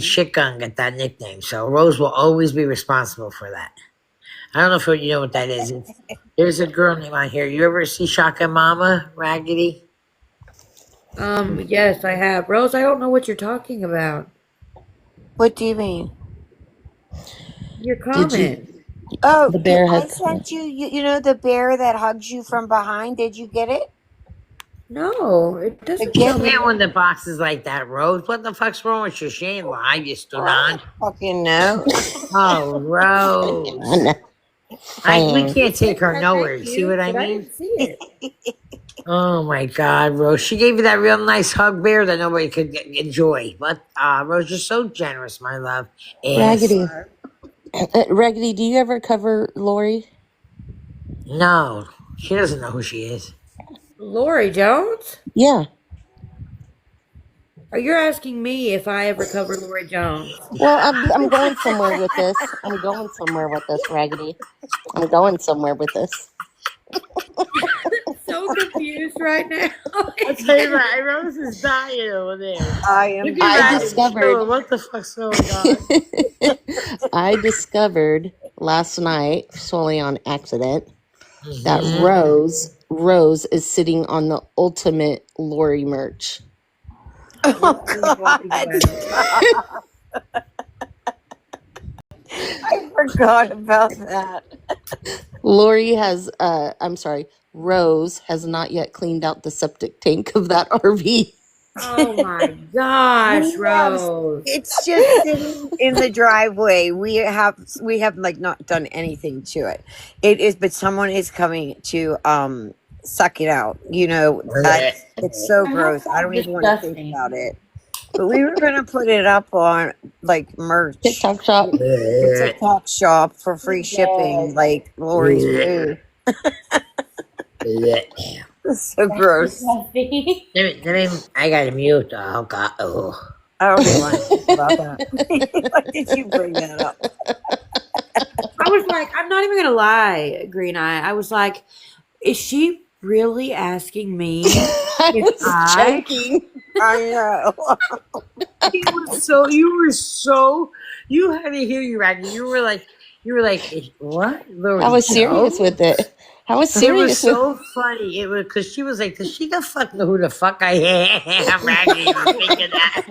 shit gun get that nickname. So Rose will always be responsible for that. I don't know if you know what that is. There's a girl named on here. You ever see Shaka Mama Raggedy? Yes, I have. Rose, I don't know what you're talking about. What do you mean? Your Did you? comment. Oh, The bear I had. sent you, you know, the bear that hugs you from behind. Did you get it? No, it The doesn't You tell kitten? me. can't win the boxes like that, Rose. What the fuck's wrong with you? She ain't live, you Well, I stunad. don't fucking know. Oh, Rose. We Fine. You can't take said her that, nowhere. thank You see you, what I but I mean? didn't see it. Oh my God, Rose. She gave you that real nice hug bear that nobody could enjoy. But Rose, you're so generous, my love. Ass. Raggedy. Raggedy, do you ever cover Lori? No, she doesn't know who she is. Lori Jones? Yeah. Are you asking me if I ever covered Lori Jones? Well, I'm going somewhere with this. I'm going somewhere with this, Raggedy. I'm going somewhere with this. So confused right now. I'll tell you what, Rose is dying over there. I Look am at I Raggedy dying. discovered chilling. What the fuck's going on? I discovered last night, solely on accident, that Hmm. Rose is sitting on the ultimate Lori merch. What Oh are we talking God, about? stop. I forgot about that. Lori has I'm sorry, Rose has not yet cleaned out the septic tank of that RV. Oh my gosh, We have Rose. it's just sitting in the driveway. We have like not done anything to it. It is, but someone is coming to suck it out. You know, it's so That gross. I sounds don't even want to think disgusting. about it. But we were gonna put it up on like merch, TikTok shop. the TikTok shop for free shipping, Yes. like Lori's poo. It's so That's gross. disgusting. I gotta mute. Oh God. Oh. I don't even want to think about that. Why did you bring that up? I was like, I'm not even gonna lie, Green Eye. I was like, is she really asking me I if was I? joking. I know. You had to hear you, Raggedy. You were like, what? I Lori was serious Joe? with it. I was It was serious with so funny. It was because she was like, does she the fuck know who the fuck I am? Raggedy was thinking that.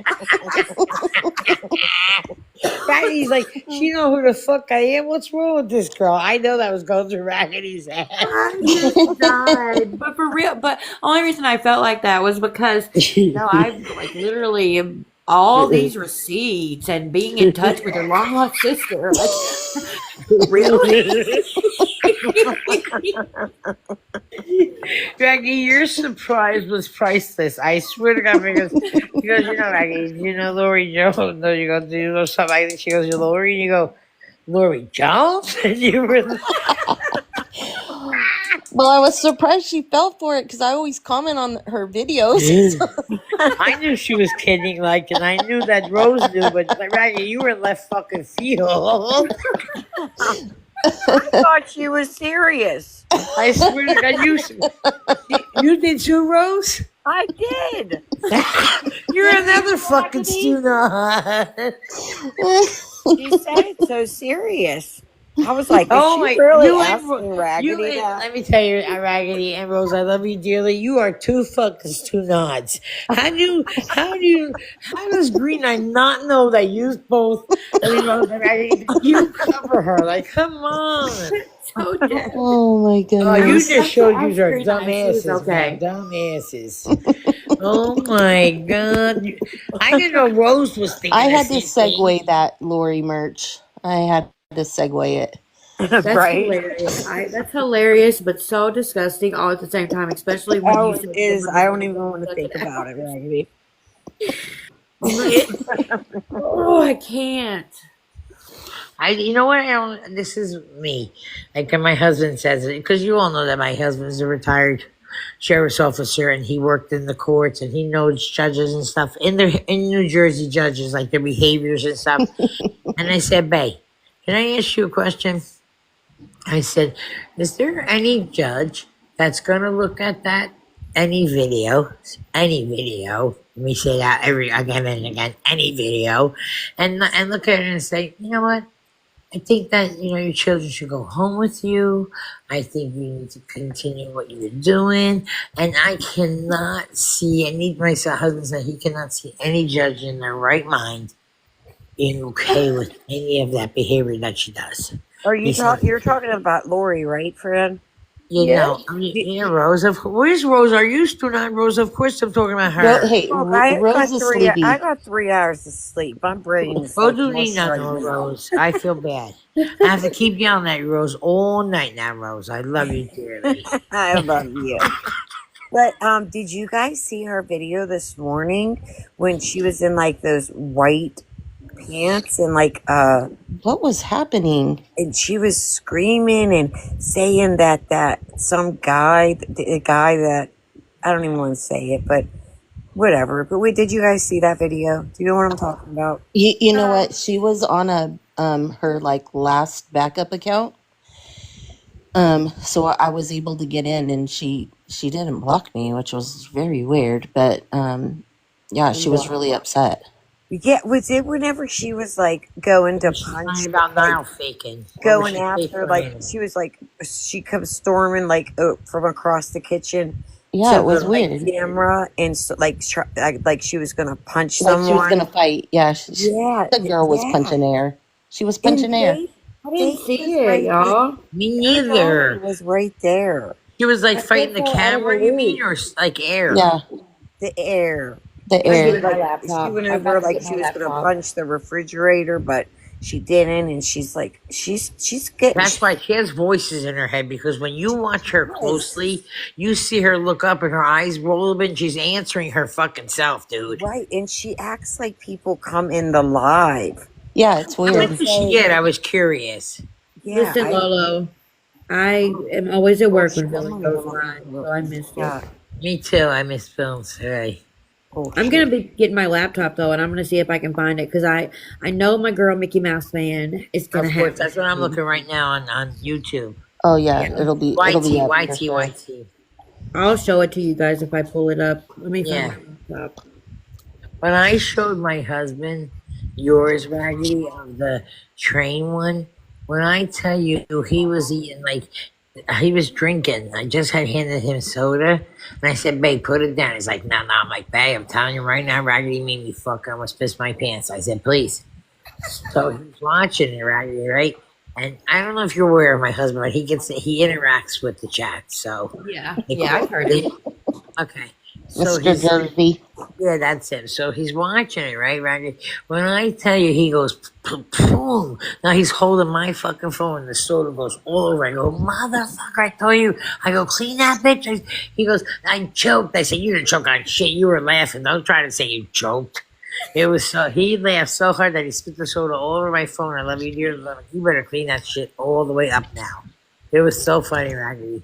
Raggedy's like, she know who the fuck I am? What's wrong with this girl? I know that was going through Raggedy's head. I just died. But for real, but only reason I felt like that was because I've like literally all these receipts and being in touch with her long lost sister. Like, really? Raggy, your surprise was priceless. I swear to God, because she goes, Raggy, Lori Jones? No, you go something like this. She goes, you Lori? And you go, Lori Jones? And you were Well, I was surprised she fell for it because I always comment on her videos. I knew she was kidding, and I knew that Rose knew, but Raggy, you were in left fucking field. I thought she was serious. I swear to God, you did too, Rose? I did. You're another fucking student. She said it so serious. I was like, is Oh she my! really You asking Raggedy that? let me tell you, Raggedy and Rose, I love you dearly. You are two fuckers, two nods. How does Green Eye not know that you both? I mean, Rose and Raggedy, you cover her. Like, come on. So dead. Oh my Oh, goodness. you just showed you are Green Eye, she was dumbasses, man, okay. dumbasses. Oh my God! I didn't know Rose was thinking. I the had to same thing. segue that Lori merch. I had to segue it. That's Right? hilarious. That's hilarious, but so disgusting all at the same time, especially when Oh, you it said is. someone I was don't gonna even go want to check think it about out. it, Raggedy. Oh, I can't. You know what? I don't. This is me. Like, and my husband says it because you all know that my husband's a retired sheriff's officer and he worked in the courts and he knows judges and stuff in New Jersey judges like their behaviors and stuff. And I said, "Babe, can I ask you a question?" I said, "Is there any judge that's gonna look at that any video? Let me say that every again and again, any video, and look at it and say, you know what? I think that your children should go home with you. I think you need to continue what you're doing, and I cannot see any. My husband said he cannot see any judge in their right mind being okay with any of that behavior that she does. Are He you said, You're talking about Lori, right, Fred? I mean, Rose. Where's Rose? Are you still not Rose? Of course, I'm talking about her. Hey, Look, Rose is I sleepy. got 3 hours of sleep. My brain is Go like do need mush none, right no, now. Rose. I feel bad. I have to keep yelling at you, Rose, all night now, Rose. I love you dearly. I love you. But did you guys see her video this morning when she was in like those white pants and What was happening? and she was screaming and saying that some guy, the guy that I don't even want to say it, but whatever. But wait, did you guys see that video? Do you know what I'm talking about? You know what? She was on a her like last backup account. So I was able to get in, and she didn't block me, which was very weird. But yeah, she was really upset. Yeah, was it whenever she was like going to She's punch, lying about like Nile faking. What was going she fake after, for like him? she was like she comes storming like from across the kitchen Yeah, to it was the like weird. camera and so, like she was gonna punch Like she was someone. gonna fight. Yeah, Yeah, the girl was yeah. punching air. She was And punching air. I didn't see was it, right there. y'all. Me Ariana neither. was right there. She was like I still fighting the fell out of the camera, you mean, loop. or like air? Yeah, The air. the I'm air. getting my Like she laptop. went I'm about over to like get she my was gonna laptop. punch the refrigerator, but she didn't, and she's like she's getting That's why she has voices in her head because when you watch her closely, you see her look up and her eyes roll a bit and she's answering her fucking self, dude. right, and she acts like people come in the live. Yeah, it's How much weird. did she get? I was curious. Yeah, Listen, Lolo, I am always at well, work when Billy I'm not goes even live, looking so I missed it. yeah. Me too. I miss films today. Oh I'm gonna shoot. be getting my laptop though, and I'm gonna see if I can find it because I know my girl Mickey Mouse fan is gonna Of have course, it. that's what I'm looking right now on YouTube. Oh Yeah, yeah, it'll be YT, up for YT, sure. YT. I'll show it to you guys if I pull it up. Let me find Yeah. my laptop. When I showed my husband yours, Raggedy, of the train one, when I tell you he was eating like he was drinking. I just had handed him soda, and I said, "Babe, put it down." He's like, "No, no." I'm like, "Babe, I'm telling you right now, Raggedy made me fuck. I almost pissed my pants." I said, "Please." So he's watching it, Raggedy, right? And I don't know if you're aware of my husband, but he interacts with the chat. So Yeah, they yeah, I've call heard it. it. Okay. So Mr. he's Jersey. yeah, that's him. So he's watching it, right, Raggedy? When I tell you, he goes, boom. Now he's holding my fucking phone, and the soda goes all over. I go, motherfucker, I told you. I go, clean that bitch. He goes, I choked. I said, you didn't choke on shit. You were laughing. Don't try to say you choked. It was so, he laughed so hard that he spit the soda all over my phone. I love you, dear. You better clean that shit all the way up now. It was so funny, Raggedy.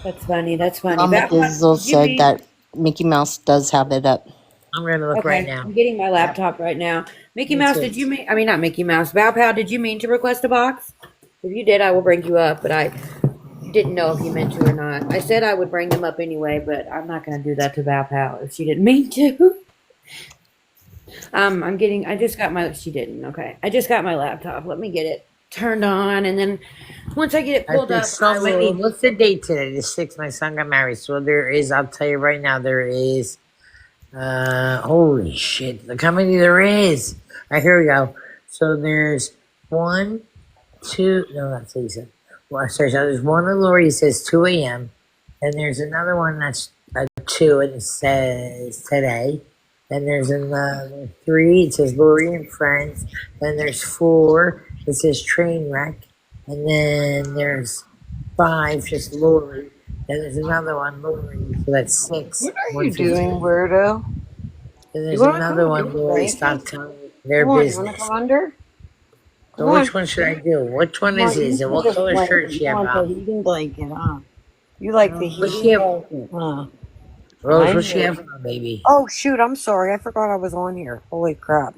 That's funny. That's funny. Mama Dizzle Did you said mean? that Mickey Mouse does have it up. I'm going to look right Okay, now. I'm getting my Yep, laptop right now. Mickey me Mouse, too. did you mean? I mean, not Mickey Mouse. Bow Pow, did you mean to request a box? If you did, I will bring you up. But I didn't know if you meant to or not. I said I would bring them up anyway, but I'm not going to do that to Bow Pow if she didn't mean to. I'm getting. I just got my. She didn't. Okay, I just got my laptop. Let me get it turned on, and then once I get it pulled There's up, so I many. will. What's the date today? The 6th. My son got married. So there is, I'll tell you right now, there is, holy shit. Look how many there is. All right, here we go. So there's one, two, no, that's Lisa. Well, sorry, so there's one on Lori, it says 2 a.m. And there's another one that's 2 and it says today. Then there's another 3, it says Lori and Friends. Then there's 4, it says Train Wreck. And then there's 5, just Lori. Then there's another one, Lori. So that's 6, What are you doing, 115. weirdo? Then You there's wanna another come one, under, Lori. Frankie? Stop telling me their Come on, you wanna business. come under? Come So which on. one should I do? Which one Come is on, this? you And need what a color shirt blanket. she You have want the on? heating blanket, huh? You like the What's she heating have? blanket, huh? Rose, I what's she hear have you. on, baby? Oh shoot, I'm sorry. I forgot I was on here. Holy crap.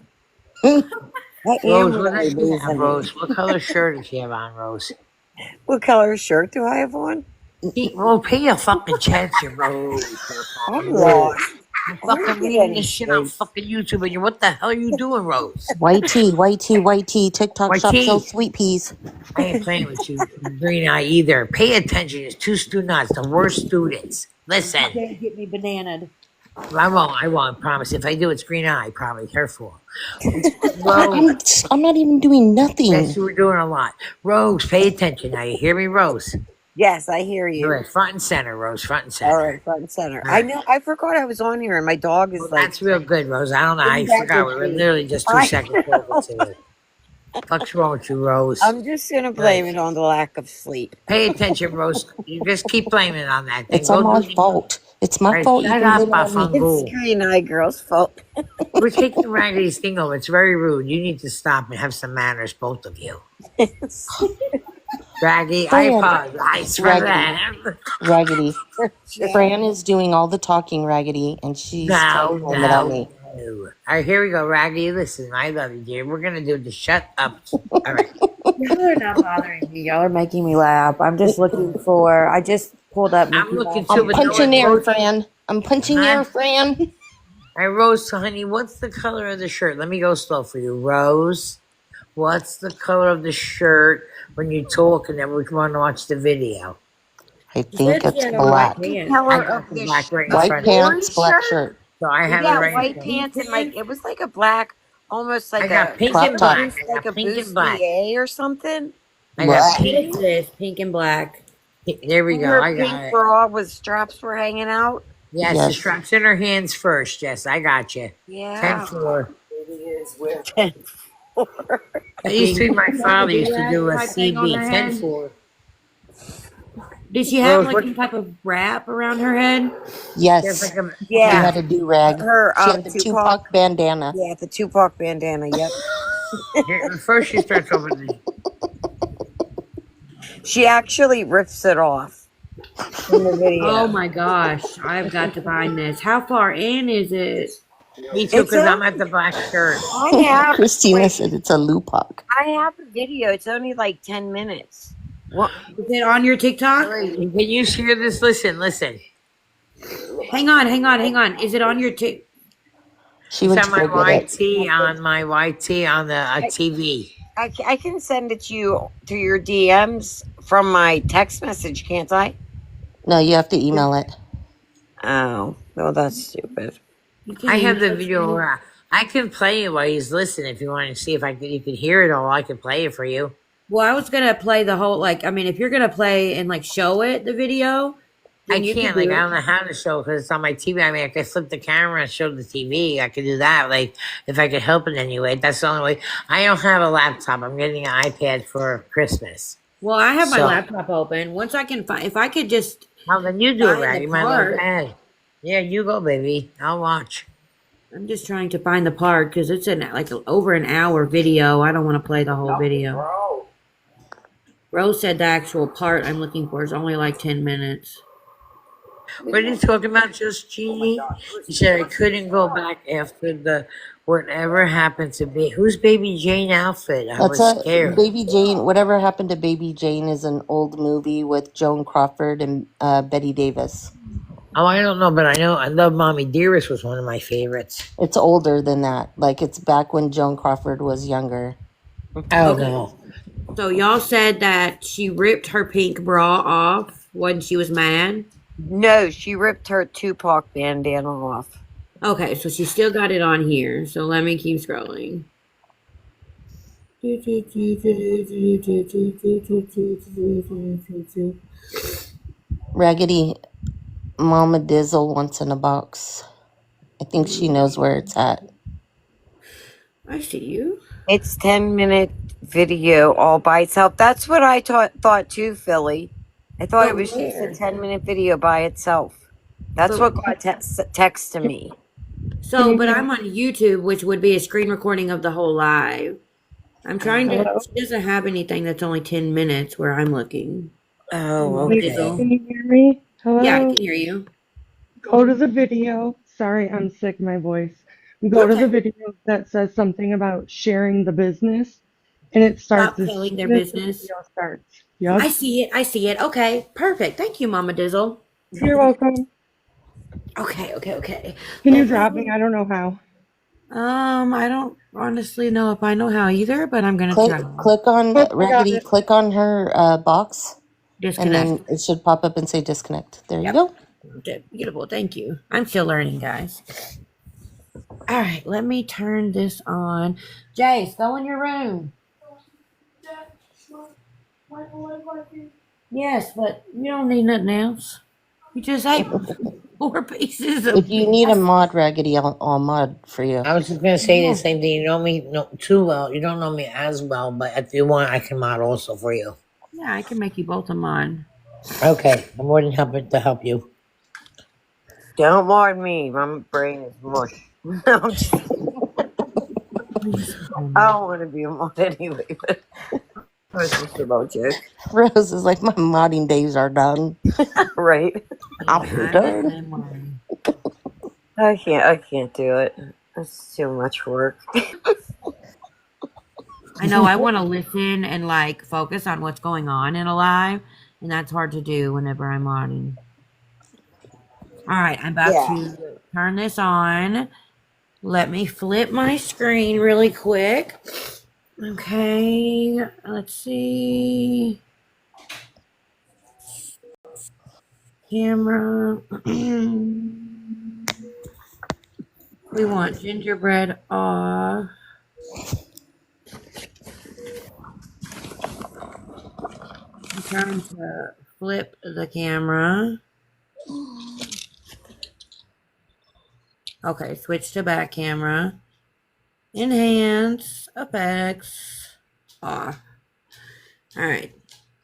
I am Rose, what does really she have, losing Rose? What color shirt does she have on, Rose? it. What color shirt do I have on? Well, pay fucking attention, Rose. For I'm fucking Lord. lost. I'm I didn't fucking get reading any this shit on sleep. fucking YouTube, and what the hell are you doing, Rose? YT, TikTok shop sells YT, sweet peas. I ain't playing with you, Green Eye, either. Pay attention. It's 2 students, the worst students. You Listen. can't get me bananaed. I won't, promise. If I do, it's green eye, probably. Careful. I, Rose, I'm I'm not even doing yes, nothing. you were doing a lot. Rose, pay attention now. You hear me, Rose? Yes, I hear All you. right, front and center, Rose, front and All center. right, front and center. All I right. know. I forgot I was on here, and my dog Well, is like that's real good, Rose. I don't know. sitting I back forgot. with We were me. literally just 2 I seconds over know. to it. What's wrong with you, Rose? I'm just gonna All right. blame it on the lack of sleep. Pay attention, Rose. You just keep blaming it on that. Then It's go on my do the. All fault. It's my right, fault. You shut can up, blame it on me. It's Bafangu. Green Eye Girl's fault. We're taking Raggedy's thing over. It's very rude. You need to stop and have some manners, both of you. Raggy, I Fran, apologize for Raggedy, that. Raggedy. Just- Fran is doing all the talking, Raggedy, and she's trying No, to blame it on no, me. no. All right, here we go, Raggy. Listen, I love you, dear. We're gonna do the shut up. All right. Y'all are not bothering me. Y'all are making me laugh. I'm just looking for. I just pulled up I'm Mickey looking Mouse. too, I'm but no punching one air, wrote. Fran. I'm punching Huh? air, Fran. I Rose, honey. What's the color of the shirt? Let me go slow for you, Rose. What's the color of the shirt when you talk, and then we can want to watch the video? I She think said she it's had on What's white black. the pants. I color got of the this? black right in The White front of me, Lori pants, black shirt? shirt. so I have it Yeah, right in white front of me. pants Pink and like pants. it was like a black, almost I like got a pink Crop and top. black. boost, I like got a pink and black. bustier or something. I got What? pink. It is pink and black. There we And go. her I got pink it. bra with straps were hanging out. Yes, the Yes. straps in her hands first. Yes, I got you. Yeah. 10-4. 10-4. That used to Pink. be my She had the father used to do do-rag a type thing on her CB. head. 10-4. Did she have Rose, like what? some type of wrap around her head? There's Yes. like a She yeah. Yeah. had a do-rag. Her She had the Tupac. Tupac bandana. Yeah, the Tupac bandana. Yep. Here, first she starts over the. She actually rips it off. in the Oh video. my gosh, I've got to find this. How far in is it? Me too, It's because I'm at only the black shirt. I have Christina wait, said it's a lupak. I have a video. It's only like 10 minutes. What? Is it on your TikTok? Wait, can you share this? Listen. Hang on, hang on, hang on. Is it on your Tik? She It's went on to my go get it. YT on the I, TV. I can send it to you through your DMs from my text message, can't I? No, you have to email it. Oh, well, that's stupid. You can I have email the it to video. me. I can play it while he's listening. If you want to see if you can hear it all, I can play it for you. Well, I was gonna play the whole if you're gonna play and show it the video, I then you can can't, do I it. don't know how to show because it's on my TV. I mean, I could flip the camera and show the TV. I could do that. Like, if I could help in any way, that's the only way. I don't have a laptop. I'm getting an iPad for Christmas. Well, I have my So, laptop open. Once I can find, if I could just well, then you do it, find the right? You might as well go part. ahead. Yeah, you go, baby. I'll watch. I'm just trying to find the part because it's over an hour video. I don't want to play the whole video. Rose said the actual part I'm looking for is only like 10 minutes. What are you talking about, just Jeannie? He said I couldn't go back after the whatever happened to be. Who's Baby Jane outfit? I That's was a scared. Baby Jane. Whatever happened to Baby Jane is an old movie with Joan Crawford and Betty Davis. Oh, I don't know, but I know I love Mommy Dearest was one of my favorites. It's older than that. Like it's back when Joan Crawford was younger. Oh Okay. no. So y'all said that she ripped her pink bra off when she was mad. No, she ripped her Tupac bandana off. Okay, so she still got it on here. So let me keep scrolling. Raggedy Mama Dizzle wants in a box. I think she knows where it's at. I see you. It's 10-minute video all by itself. That's what I thought too, Philly. I thought it But was just a where? 10-minute video by itself. That's But what got text to me. but I'm on YouTube, which would be a screen recording of the whole live. I'm trying to. Hello? She doesn't have anything that's only 10 minutes where I'm looking. Oh, Wait, okay. can you hear me? Yeah, I Hello? can hear you. Go to the video. Sorry, I'm sick, my voice. Go to the Okay. video that says something about sharing the business, and it starts Stop as telling their soon as the business. video starts. I Yup. see it. I see it. Okay. Perfect. Thank you, Mama Dizzle. You're welcome. Okay. Can you drop me? I don't know how. I don't honestly know if I know how either, but I'm gonna Click try. click on Oh, I got Raggedy. it. Click on her box, and Disconnect. then it should pop up and say disconnect. There you Yep. go. Beautiful. Thank you. I'm still learning, guys. All right. Let me turn this on. Jace, go in your room. Yes, but you don't need nothing else. You just ate 4 pieces of. If you need a mod, Raggedy, I'll mod for you. I was just gonna say Yeah. the same thing. You know me too well. You don't know me as well, but if you want, I can mod also for you. Yeah, I can make you both of mine. Okay, I'm more than happy to help you. Don't warn me. My brain is mush. I'm just, I don't want to be a mod anyway, but it was just a little joke. Rose is like, my modding days are done. Right? I'm done. I can't do it. It's too much work. I know I want to listen and focus on what's going on in a live, and that's hard to do whenever I'm modding. All right, I'm about Yeah. to turn this on. Let me flip my screen really quick. Okay, let's see. Camera. We want gingerbread off. I'm trying to flip the camera. Okay, switch to back camera. Enhance, effects, off. All right,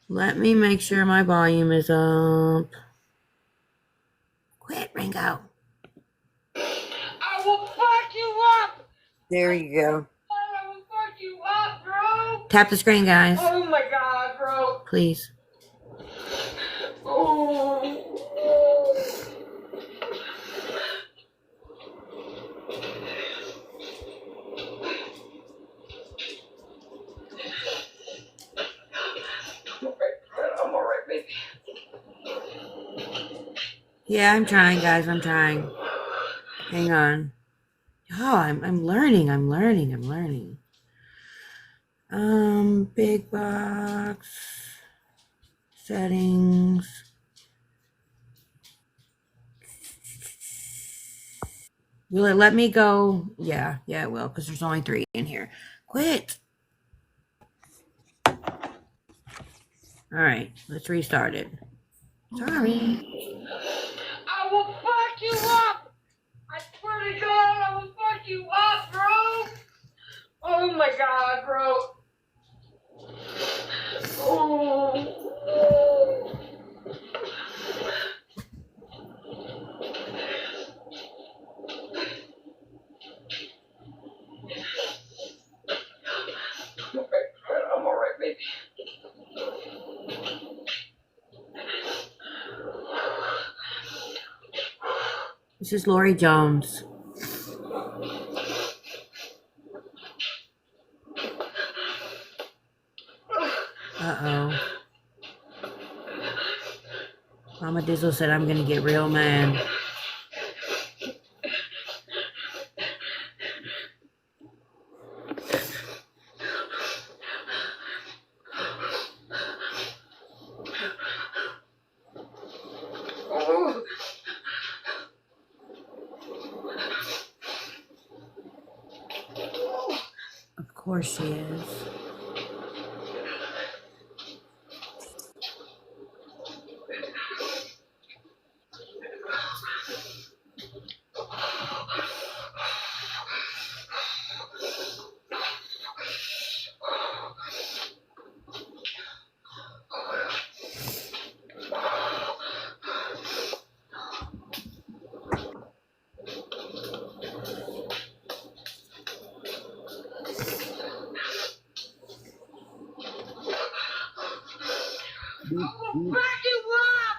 let me make sure my volume is up. Quit, Ringo. I will fuck you up! There you go. I will fuck you up, bro! Tap the screen, guys, Oh my god, bro! please. Oh. Yeah, I'm trying, guys. I'm trying. Hang on. Oh, I'm learning. I'm learning. Big box settings. Will it let me go? Yeah, it will, because there's only 3 in here. Quit. All right, let's restart it. Sorry. I will fuck you up. I swear to God, I will fuck you up, bro. Oh my God, bro. Oh. I'm all right, baby. This is Lori Jones. Uh-oh. Mama Dizzle said I'm gonna get real mad. Oh. Of course she is. I will fuck you up.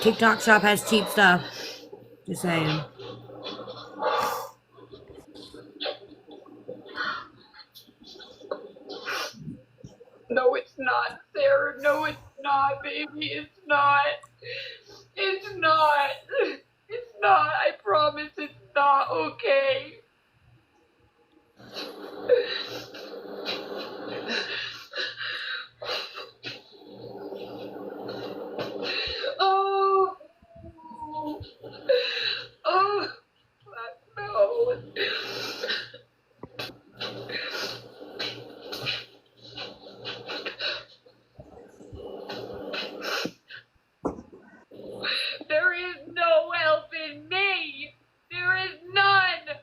TikTok shop has cheap stuff. Just saying. No, it's not, Sarah. No, it's not, baby. It's not. It's not. It's not. I promise it's not okay. Oh. Oh. No. There is no help in me. There is none.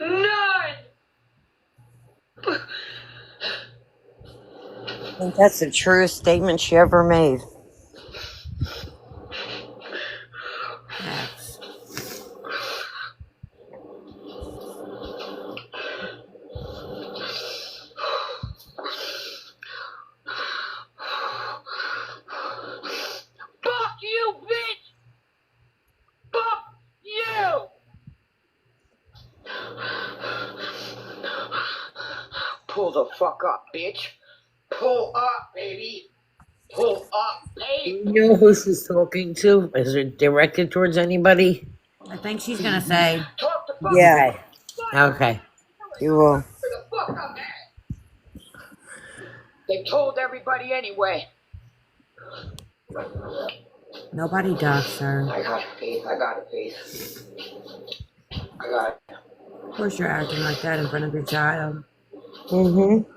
None. I think that's the truest statement she ever made. Facts. Fuck you, bitch. Fuck you. Pull the fuck up, bitch. Pull up, baby. Pull up, Do baby. you know who she's talking to? Is it directed towards anybody? I think she's gonna say. Talk the fuck Yeah, Okay. Okay. you will. Where the fuck I'm at. They told everybody anyway. Nobody does, sir. I got it, Faith. I got it, Faith. I got it. Of course you're acting like that in front of your child. Mm-hmm.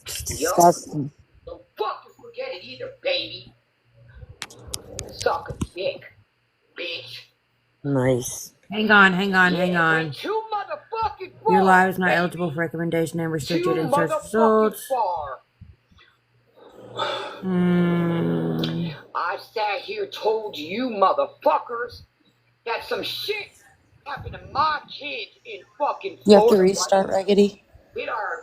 It's disgusting. Don't fucking forget it either, baby. Suck a dick, bitch. Nice. Hang on. Way too motherfucking far. Your live is not baby. eligible for recommendation and Too restricted in search motherfucking results. far. I sat here told you motherfuckers that some shit happened to my kids in fucking Florida. You have to restart, Raggedy. Hit our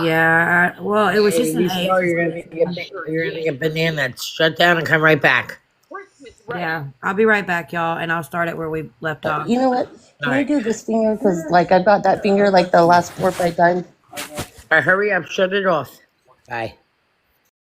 Yeah. Well, it was Hey, just if an you eight. slow, you're gonna get bananas. Shut down and come right back. Yeah, I'll be right back, y'all, and I'll start it where we left off. You know what? All Can we right. do this finger? Because, like, I got that finger like the last 4 or 5 times. All right, hurry up. Shut it off. Bye.